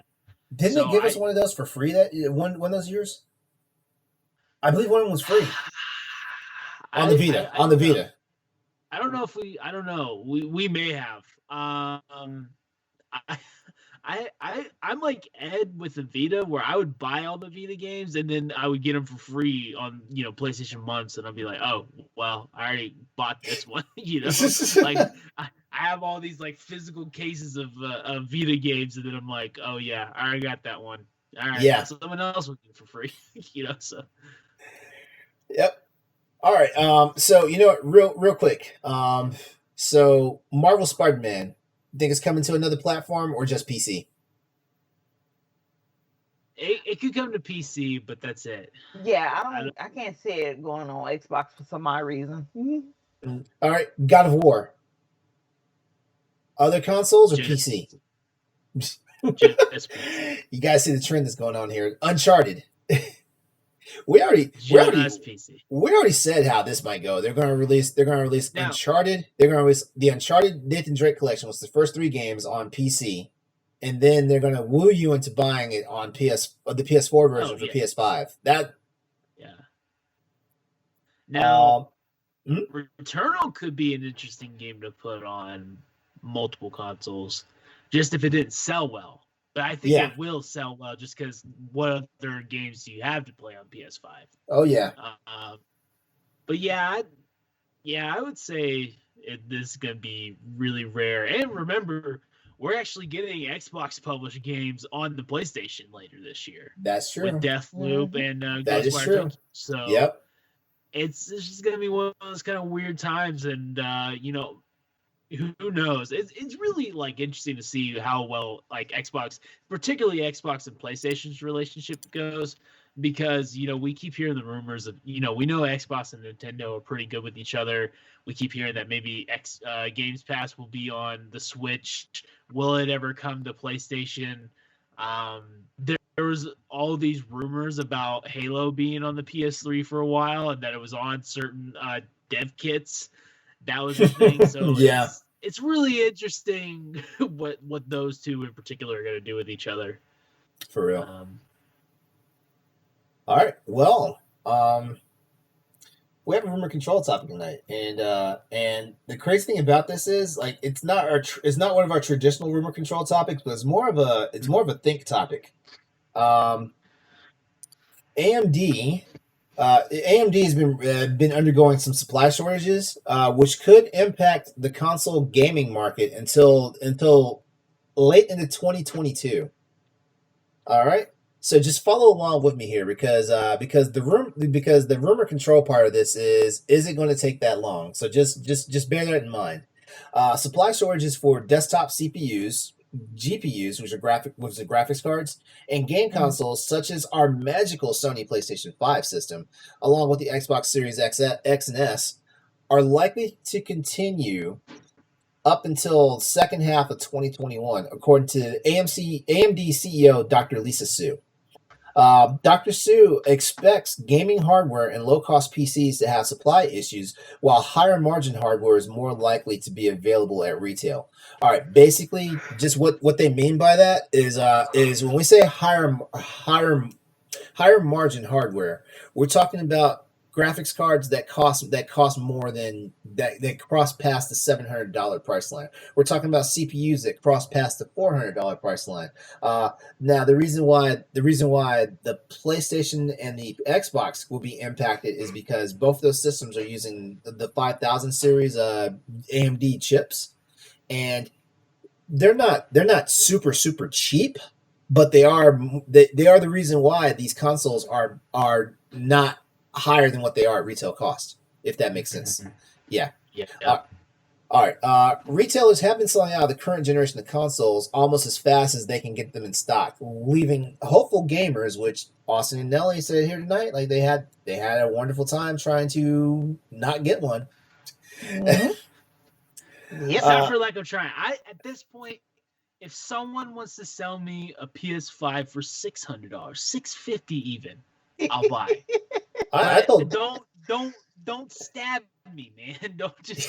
Didn't they give us one of those for free that one of those years? I believe one of them was free on the Vita. I On the don't know. Vita. I don't know if we. I don't know. We may have. I'm like Ed with the Vita, where I would buy all the Vita games and then I would get them for free on PlayStation Months, and I'd be like, oh well, I already bought this one. Like I have all these like physical cases of Vita games, and then I'm like, oh yeah, I already got that one. All right, Yeah. someone else would get it for free. So. Yep. All right. So what? Real quick. So Marvel Spider-Man, think it's coming to another platform or just PC? It could come to PC, but that's it. Yeah, I can't see it going on Xbox for some odd reason. All right, God of War. Other consoles or PC? Just PC. You guys see the trend that's going on here. Uncharted. We already said how this might go. They're going to release now, Uncharted. They're going to release the Uncharted Nathan Drake collection, which is the first 3 games on PC, and then they're going to woo you into buying it on the PS4 version for PS5. Now, Returnal could be an interesting game to put on multiple consoles, just if it didn't sell well. But I think it will sell well, just because what other games do you have to play on PS5? Oh yeah. But I would say this is gonna be really rare. And remember, we're actually getting Xbox published games on the PlayStation later this year. That's true. With Deathloop and that is true. So it's just gonna be one of those kind of weird times, and who knows? It's really like interesting to see how well like Xbox, particularly Xbox and PlayStation's relationship goes, because we keep hearing the rumors of we know Xbox and Nintendo are pretty good with each other. We keep hearing that maybe Games Pass will be on the Switch. Will it ever come to PlayStation? There was all these rumors about Halo being on the PS3 for a while, and that it was on certain dev kits. That was the thing. So it's really interesting what those two in particular are going to do with each other. For real. All right. Well, we have a rumor control topic tonight, and the crazy thing about this is like it's not one of our traditional rumor control topics, but it's more of a think topic. AMD has been undergoing some supply shortages, which could impact the console gaming market until late into 2022. All right, so just follow along with me here because the rumor control part of this isn't going to take that long. So just bear that in mind. Supply shortages for desktop CPUs, GPUs, which are graphics cards, and game consoles such as our magical Sony PlayStation 5 system, along with the Xbox Series X and S, are likely to continue up until second half of 2021, according to AMD CEO Dr. Lisa Su. Dr. Su expects gaming hardware and low-cost PCs to have supply issues, while higher-margin hardware is more likely to be available at retail. All right, basically, just what they mean by that is when we say higher margin hardware, we're talking about graphics cards that cost more than that cross past the $700 price line. We're talking about CPUs that cross past the $400 price line. Now the reason why the PlayStation and the Xbox will be impacted is because both those systems are using the 5000 series AMD chips, and they're not super cheap, but they are the reason why these consoles are not higher than what they are at retail cost, if that makes sense. Yeah. All right. Retailers have been selling out of the current generation of consoles almost as fast as they can get them in stock, leaving hopeful gamers, which Austin and Nellie said here tonight, like they had a wonderful time trying to not get one. Mm-hmm. It's not for lack of trying. At this point, if someone wants to sell me a PS5 for $600, $650 even, I'll buy it. I But thought. don't stab me, man. Don't kill me.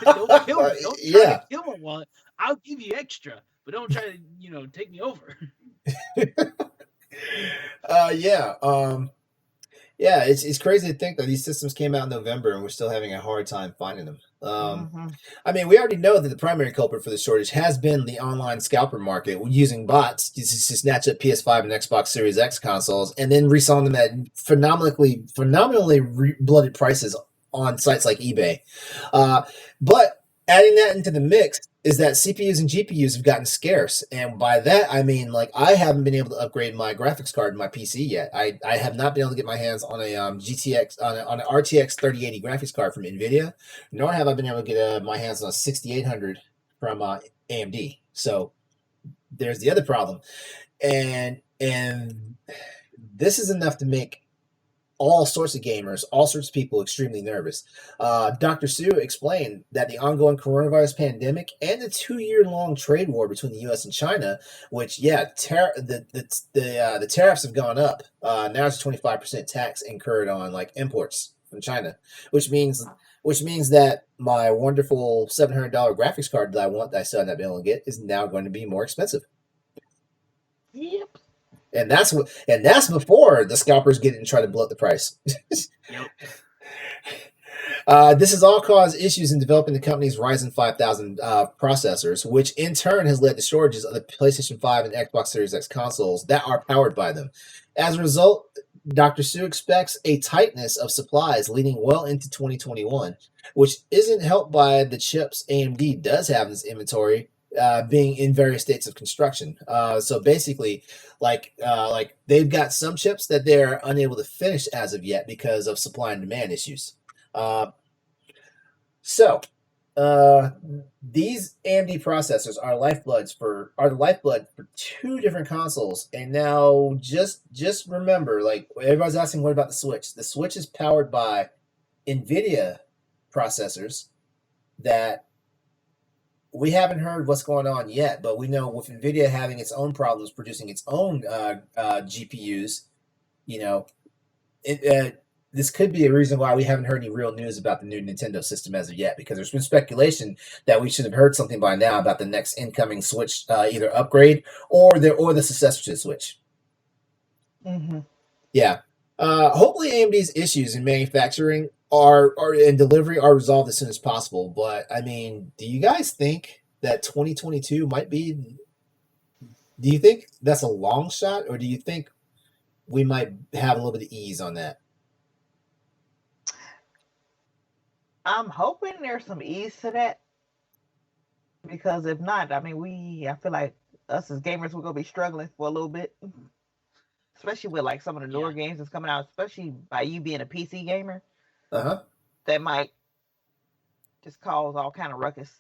Don't try to Yeah. kill my wallet. I'll give you extra, but don't try to take me over. Yeah. Yeah, it's crazy to think that these systems came out in November and we're still having a hard time finding them. Mm-hmm. I mean, we already know that the primary culprit for the shortage has been the online scalper market using bots to snatch up PS5 and Xbox Series X consoles and then reselling them at phenomenally blooded prices on sites like eBay. But adding that into the mix is that CPUs and GPUs have gotten scarce, and by that I mean like I haven't been able to upgrade my graphics card in my PC yet. I have not been able to get my hands on a GTX on an RTX 3080 graphics card from Nvidia, nor have I been able to get my hands on a 6800 from AMD. So there's the other problem, and this is enough to make all sorts of gamers, all sorts of people extremely nervous. Dr. Sue explained that the ongoing coronavirus pandemic and the 2-year-long trade war between the U.S. and China, which the tariffs have gone up. Now it's a 25% tax incurred on like imports from China, which means that my wonderful $700 graphics card that I still have not been able to get is now going to be more expensive. Yep. And that's before the scalpers get in and try to blow up the price. Yep. This has all caused issues in developing the company's Ryzen 5000 processors, which in turn has led to shortages of the PlayStation 5 and Xbox Series X consoles that are powered by them. As a result, Dr. Sue expects a tightness of supplies leading well into 2021, which isn't helped by the chips AMD does have in its inventory being in various states of construction. So basically, like they've got some chips that they're unable to finish as of yet because of supply and demand issues. These AMD processors are the lifeblood for 2 different consoles. And now just remember, like everybody's asking, what about the Switch? The Switch is powered by NVIDIA processors that we haven't heard what's going on yet, but we know with NVIDIA having its own problems producing its own GPUs, this could be a reason why we haven't heard any real news about the new Nintendo system as of yet, because there's been speculation that we should have heard something by now about the next incoming Switch, either upgrade or the successor to the Switch. Mm-hmm. Yeah. Hopefully AMD's issues in manufacturing and delivery are resolved as soon as possible. But I mean, do you guys think that 2022 might be? Do you think that's a long shot, or do you think we might have a little bit of ease on that? I'm hoping there's some ease to that, because if not, I mean, I feel like us as gamers, we're gonna be struggling for a little bit, especially with like some of the newer games that's coming out, especially by you being a PC gamer. That might just cause all kind of ruckus.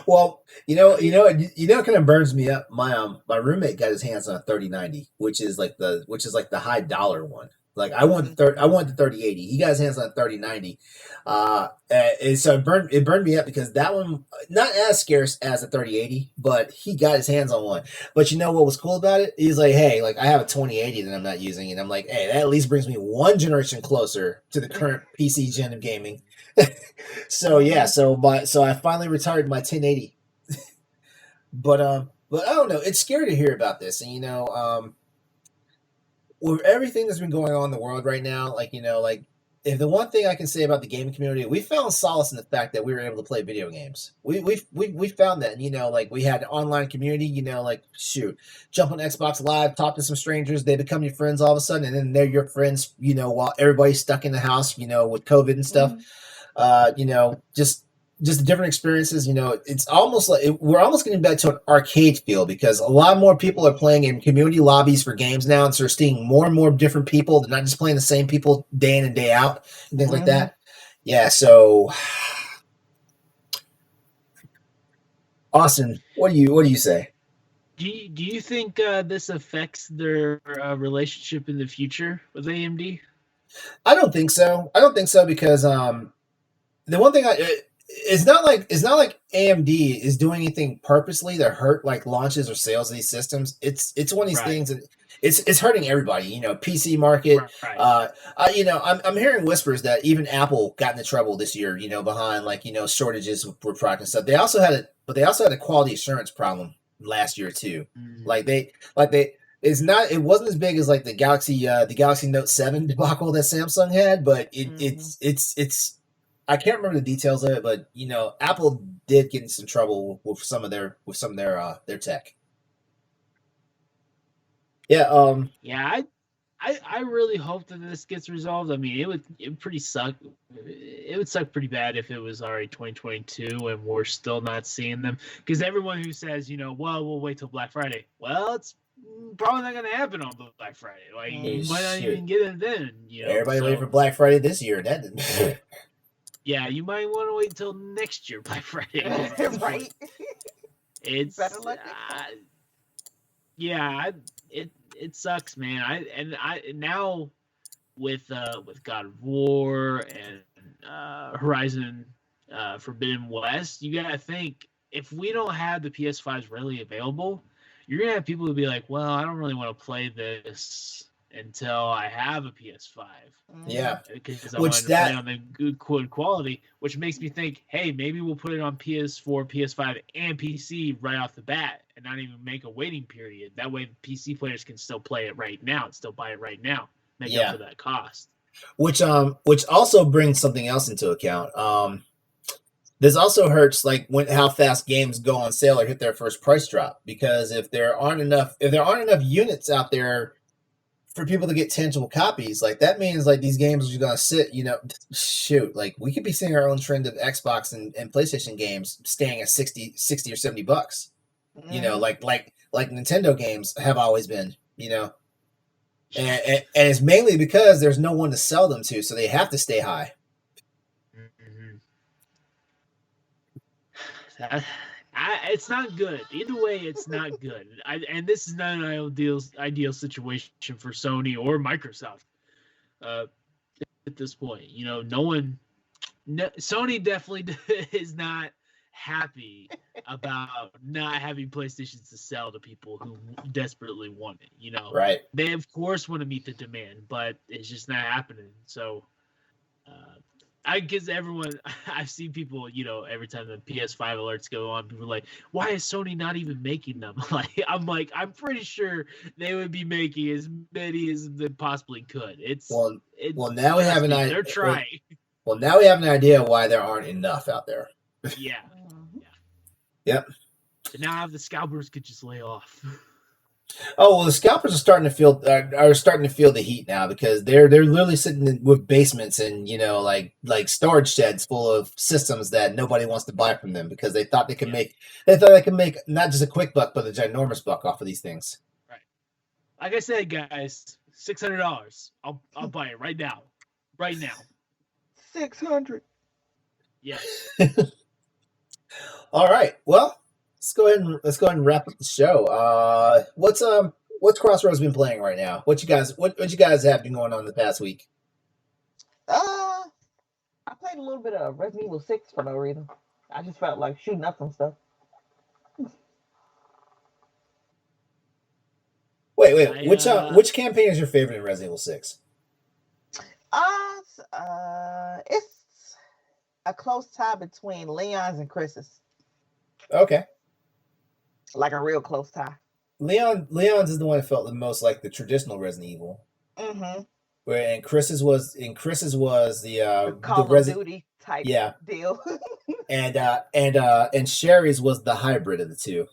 Well, it kind of burns me up. My roommate got his hands on a 3090, which is like the high dollar one. Like I want the 3080. He got his hands on a 3090, and so it burned me up because that one not as scarce as a 3080, but he got his hands on one. But you know what was cool about it? He's like, hey, like I have a 2080 that I'm not using, and I'm like, hey, that at least brings me one generation closer to the current PC gen of gaming. So yeah, so I finally retired my 1080. But I don't know. It's scary to hear about this, and with everything that's been going on in the world right now, if the one thing I can say about the gaming community, we found solace in the fact that we were able to play video games. We found that, and, we had an online community, jump on Xbox Live, talk to some strangers, they become your friends all of a sudden, and then they're your friends, while everybody's stuck in the house, with COVID and stuff. Just different experiences. It's almost like we're almost getting back to an arcade feel, because a lot more people are playing in community lobbies for games now, and so we're seeing more and more different people. They're not just playing the same people day in and day out and things like that. Yeah. So, Austin, what do you say? Do you think this affects their relationship in the future with AMD? I don't think so. Because the one thing it's not like AMD is doing anything purposely to hurt like launches or sales of these systems. It's one of these things that it's hurting everybody. PC market. Right. I'm hearing whispers that even Apple got into trouble this year. Behind shortages with product and stuff. They also had a quality assurance problem last year too. Like they it wasn't as big as like the Galaxy Note 7 debacle that Samsung had, but it's I can't remember the details of it, but Apple did get in some trouble with some of their tech. Yeah. Yeah, I really hope that this gets resolved. I mean, it would pretty suck. It would suck pretty bad if it was already 2022 and we're still not seeing them. Because everyone who says, well, we'll wait till Black Friday. Well, it's probably not going to happen on Black Friday. Like, you might not even get it then. Everybody wait for Black Friday this year. That. Yeah, you might want to wait until next year Black Friday. Right. It's better luck. Yeah, it sucks, man. I now with God of War and Horizon Forbidden West, you gotta think if we don't have the PS5s readily available, you're gonna have people who be like, well, I don't really want to play this until I have a PS5. Yeah, because I wanted to play on the good quality, which makes me think, hey, maybe we'll put it on PS4, PS5, and PC right off the bat, and not even make a waiting period. That way, PC players can still play it right now and still buy it right now, make up for that cost. Which also brings something else into account. This also hurts how fast games go on sale or hit their first price drop, because if there aren't enough units out there for people to get tangible copies, that means these games are just gonna sit. Shoot, we could be seeing our own trend of Xbox and PlayStation games staying at $60 or $70. Like Nintendo games have always been. And it's mainly because there's no one to sell them to, so they have to stay high. It's not good. Either way, it's not good. And this is not an ideal situation for Sony or Microsoft at this point. Sony definitely is not happy about not having PlayStations to sell to people who desperately want it. Right? They of course want to meet the demand, but it's just not happening. So. I guess I've seen people, every time the PS5 alerts go on, people are like, why is Sony not even making them? I'm pretty sure they would be making as many as they possibly could. Now we have an idea. They're trying. Well, now we have an idea why there aren't enough out there. Yeah. Yep. So now the scalpers could just lay off. Oh well, the scalpers are starting to feel the heat now, because they're literally sitting with basements and like storage sheds full of systems that nobody wants to buy from them, because they thought they could make not just a quick buck but a ginormous buck off of these things. Right. Like I said, guys, $600. I'll buy it right now. Right now. 600. Yes. All right. Well, let's go ahead and wrap up the show. What's Crossroads been playing right now? What you guys have been going on the past week? I played a little bit of Resident Evil 6 for no reason. I just felt like shooting up some stuff. Wait. Which campaign is your favorite in Resident Evil 6? It's a close tie between Leon's and Chris's. Okay. Like a real close tie. Leon's is the one that felt the most like the traditional Resident Evil. Mm-hmm. And Chris's was the Call of Duty type deal. and Sherry's was the hybrid of the two.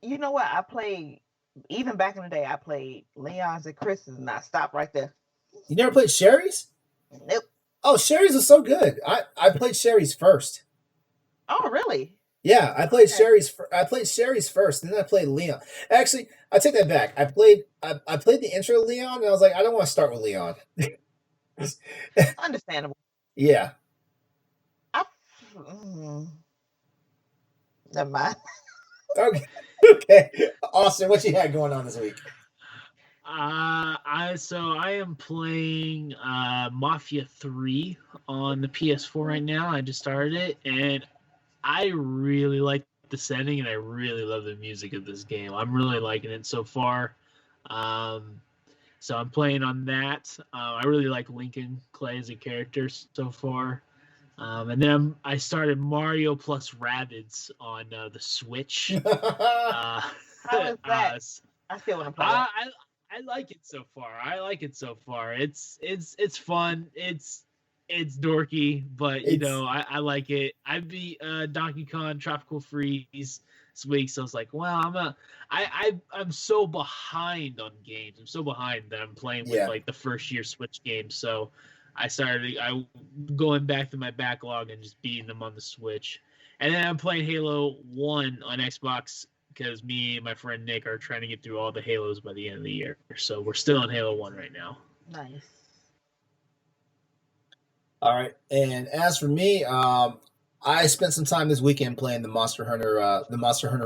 You know what? I played, even back in the day, I played Leon's and Chris's, and I stopped right there. You never played Sherry's? Nope. Oh, Sherry's was so good. I played Sherry's first. Oh, really? Yeah, I played Sherry's first, and then I played Leon. Actually, I take that back. I played the intro of Leon, and I was like, I don't want to start with Leon. Understandable. Yeah. Never mind. Okay. Austin, what you had going on this week? I am playing Mafia 3 on the PS4 right now. I just started it, and I really like the setting, and I really love the music of this game. I'm really liking it so far. So I'm playing on that. I really like Lincoln Clay as a character so far. And then I started Mario plus Rabbids on the Switch. How is that? I still want to play it. I like it so far. It's fun. It's dorky, but I like it. I beat Donkey Kong Tropical Freeze this week, so it's like, well, I'm so behind on games. I'm so behind that I'm playing with like the first year Switch games. So I going back to my backlog and just beating them on the Switch. And then I'm playing Halo 1 on Xbox because me and my friend Nick are trying to get through all the Halos by the end of the year. So we're still on Halo 1 right now. Nice. All right. And as for me, I spent some time this weekend playing the Monster Hunter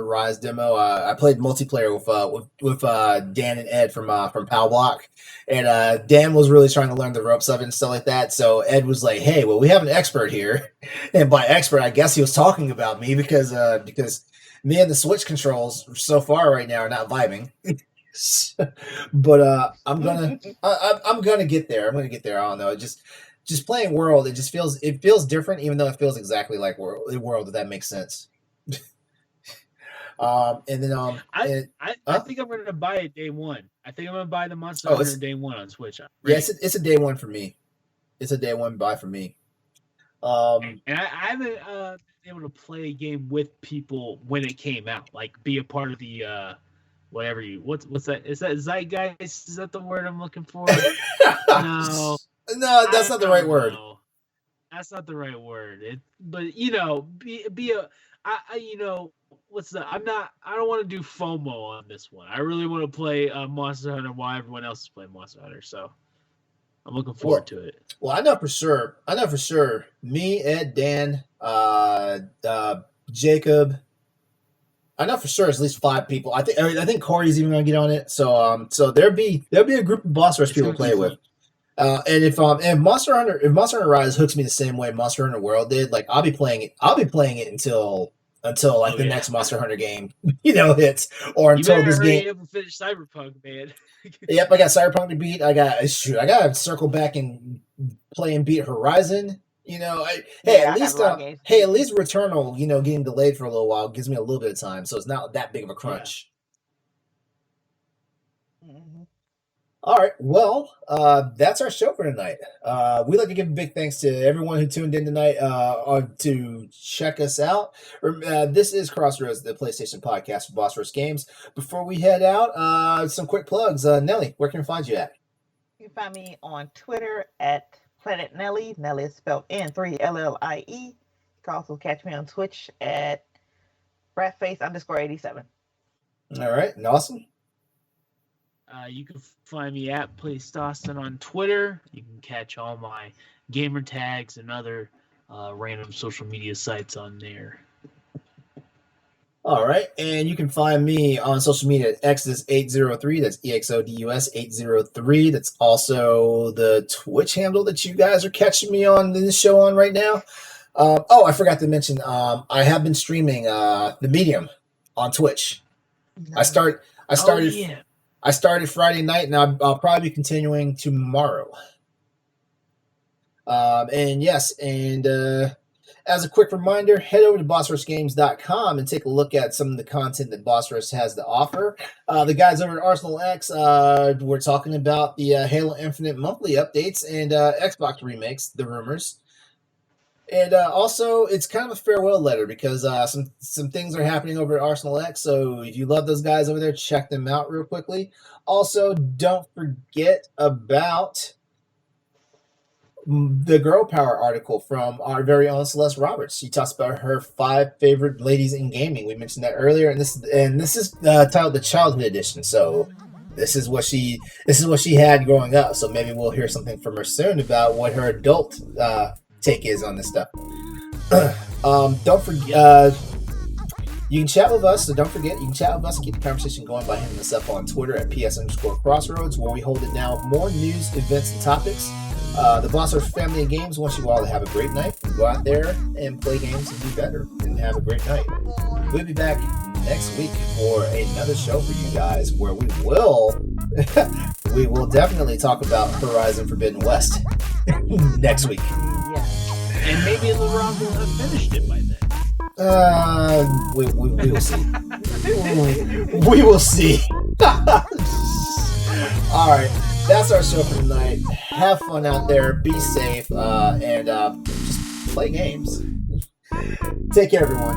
Rise demo. I played multiplayer with Dan and Ed from Pow Block, and Dan was really trying to learn the ropes of it and stuff like that. So Ed was like, "Hey, well, we have an expert here," and by expert, I guess he was talking about me because me and the Switch controls so far right now are not vibing. But I'm gonna get there. I don't know. Just playing World, it feels different, even though it feels exactly like World. If that makes sense. I think I'm gonna buy it day one. I think I'm gonna buy the Monster Hunter day one on Switch. Right? Yeah, it's a day one for me. It's a day one buy for me. And I haven't been able to play a game with people when it came out, like be a part of the what's that? Is that Zeitgeist? Is that the word I'm looking for? No, that's not the right word. That's not the right word. What's that? I don't want to do FOMO on this one. I really want to play Monster Hunter while everyone else is playing Monster Hunter. So I'm looking forward to it. Well, I know for sure. Me, Ed, Dan, Jacob. I know for sure it's at least 5 people. I think Corey's even gonna get on it. So there'll be a group of Boss Rush people to play with. And if Monster Hunter Rise hooks me the same way Monster Hunter World did, like I'll be playing it until the next Monster Hunter game, hits, or until this game. You better finish Cyberpunk, man. Yep, I got Cyberpunk to beat. I got to circle back and play and beat Horizon. At least Returnal, getting delayed for a little while gives me a little bit of time, so it's not that big of a crunch. Yeah. Mm-hmm. All right, well, that's our show for tonight. We'd like to give a big thanks to everyone who tuned in tonight to check us out. This is Crossroads, the PlayStation podcast for Boss Rush Games. Before we head out, some quick plugs. Nellie, where can we find you at? You can find me on Twitter at Planet Nellie. Nellie is spelled N3LLIE. You can also catch me on Twitch at ratface_87. All right, and awesome. You can find me at PlayStation on Twitter. You can catch all my gamer tags and other random social media sites on there. All right, and you can find me on social media at Exodus803. That's EXODUS803. That's also the Twitch handle that you guys are catching me on this show on right now. I forgot to mention, I have been streaming the Medium on Twitch. Nice. I started Friday night, and I'll probably be continuing tomorrow. As a quick reminder, head over to BossRushGames.com and take a look at some of the content that Boss Rush has to offer. The guys over at Arsenal X, we're talking about the Halo Infinite monthly updates and Xbox remakes, the rumors. And also, it's kind of a farewell letter because some things are happening over at Arsenal X. So if you love those guys over there, check them out real quickly. Also, don't forget about the Girl Power article from our very own Celeste Roberts. She talks about her 5 favorite ladies in gaming. We mentioned that earlier, and this is titled the Childhood Edition. So this is what she had growing up. So maybe we'll hear something from her soon about what her adult take is on this stuff. Don't forget, you can chat with us, so don't forget, you can chat with us and keep the conversation going by hitting us up on Twitter at PS_Crossroads, where we hold it down with more news, events, and topics. The Boss Rush family of games wants you all to have a great night. Go out there and play games and do better and have a great night. We'll be back next week for another show for you guys, where we will definitely talk about Horizon Forbidden West next week. Yeah. And maybe LeRon will have finished it by then. We will see. We will see. All right, that's our show for tonight. Have fun out there. Be safe, and just play games. Take care, everyone.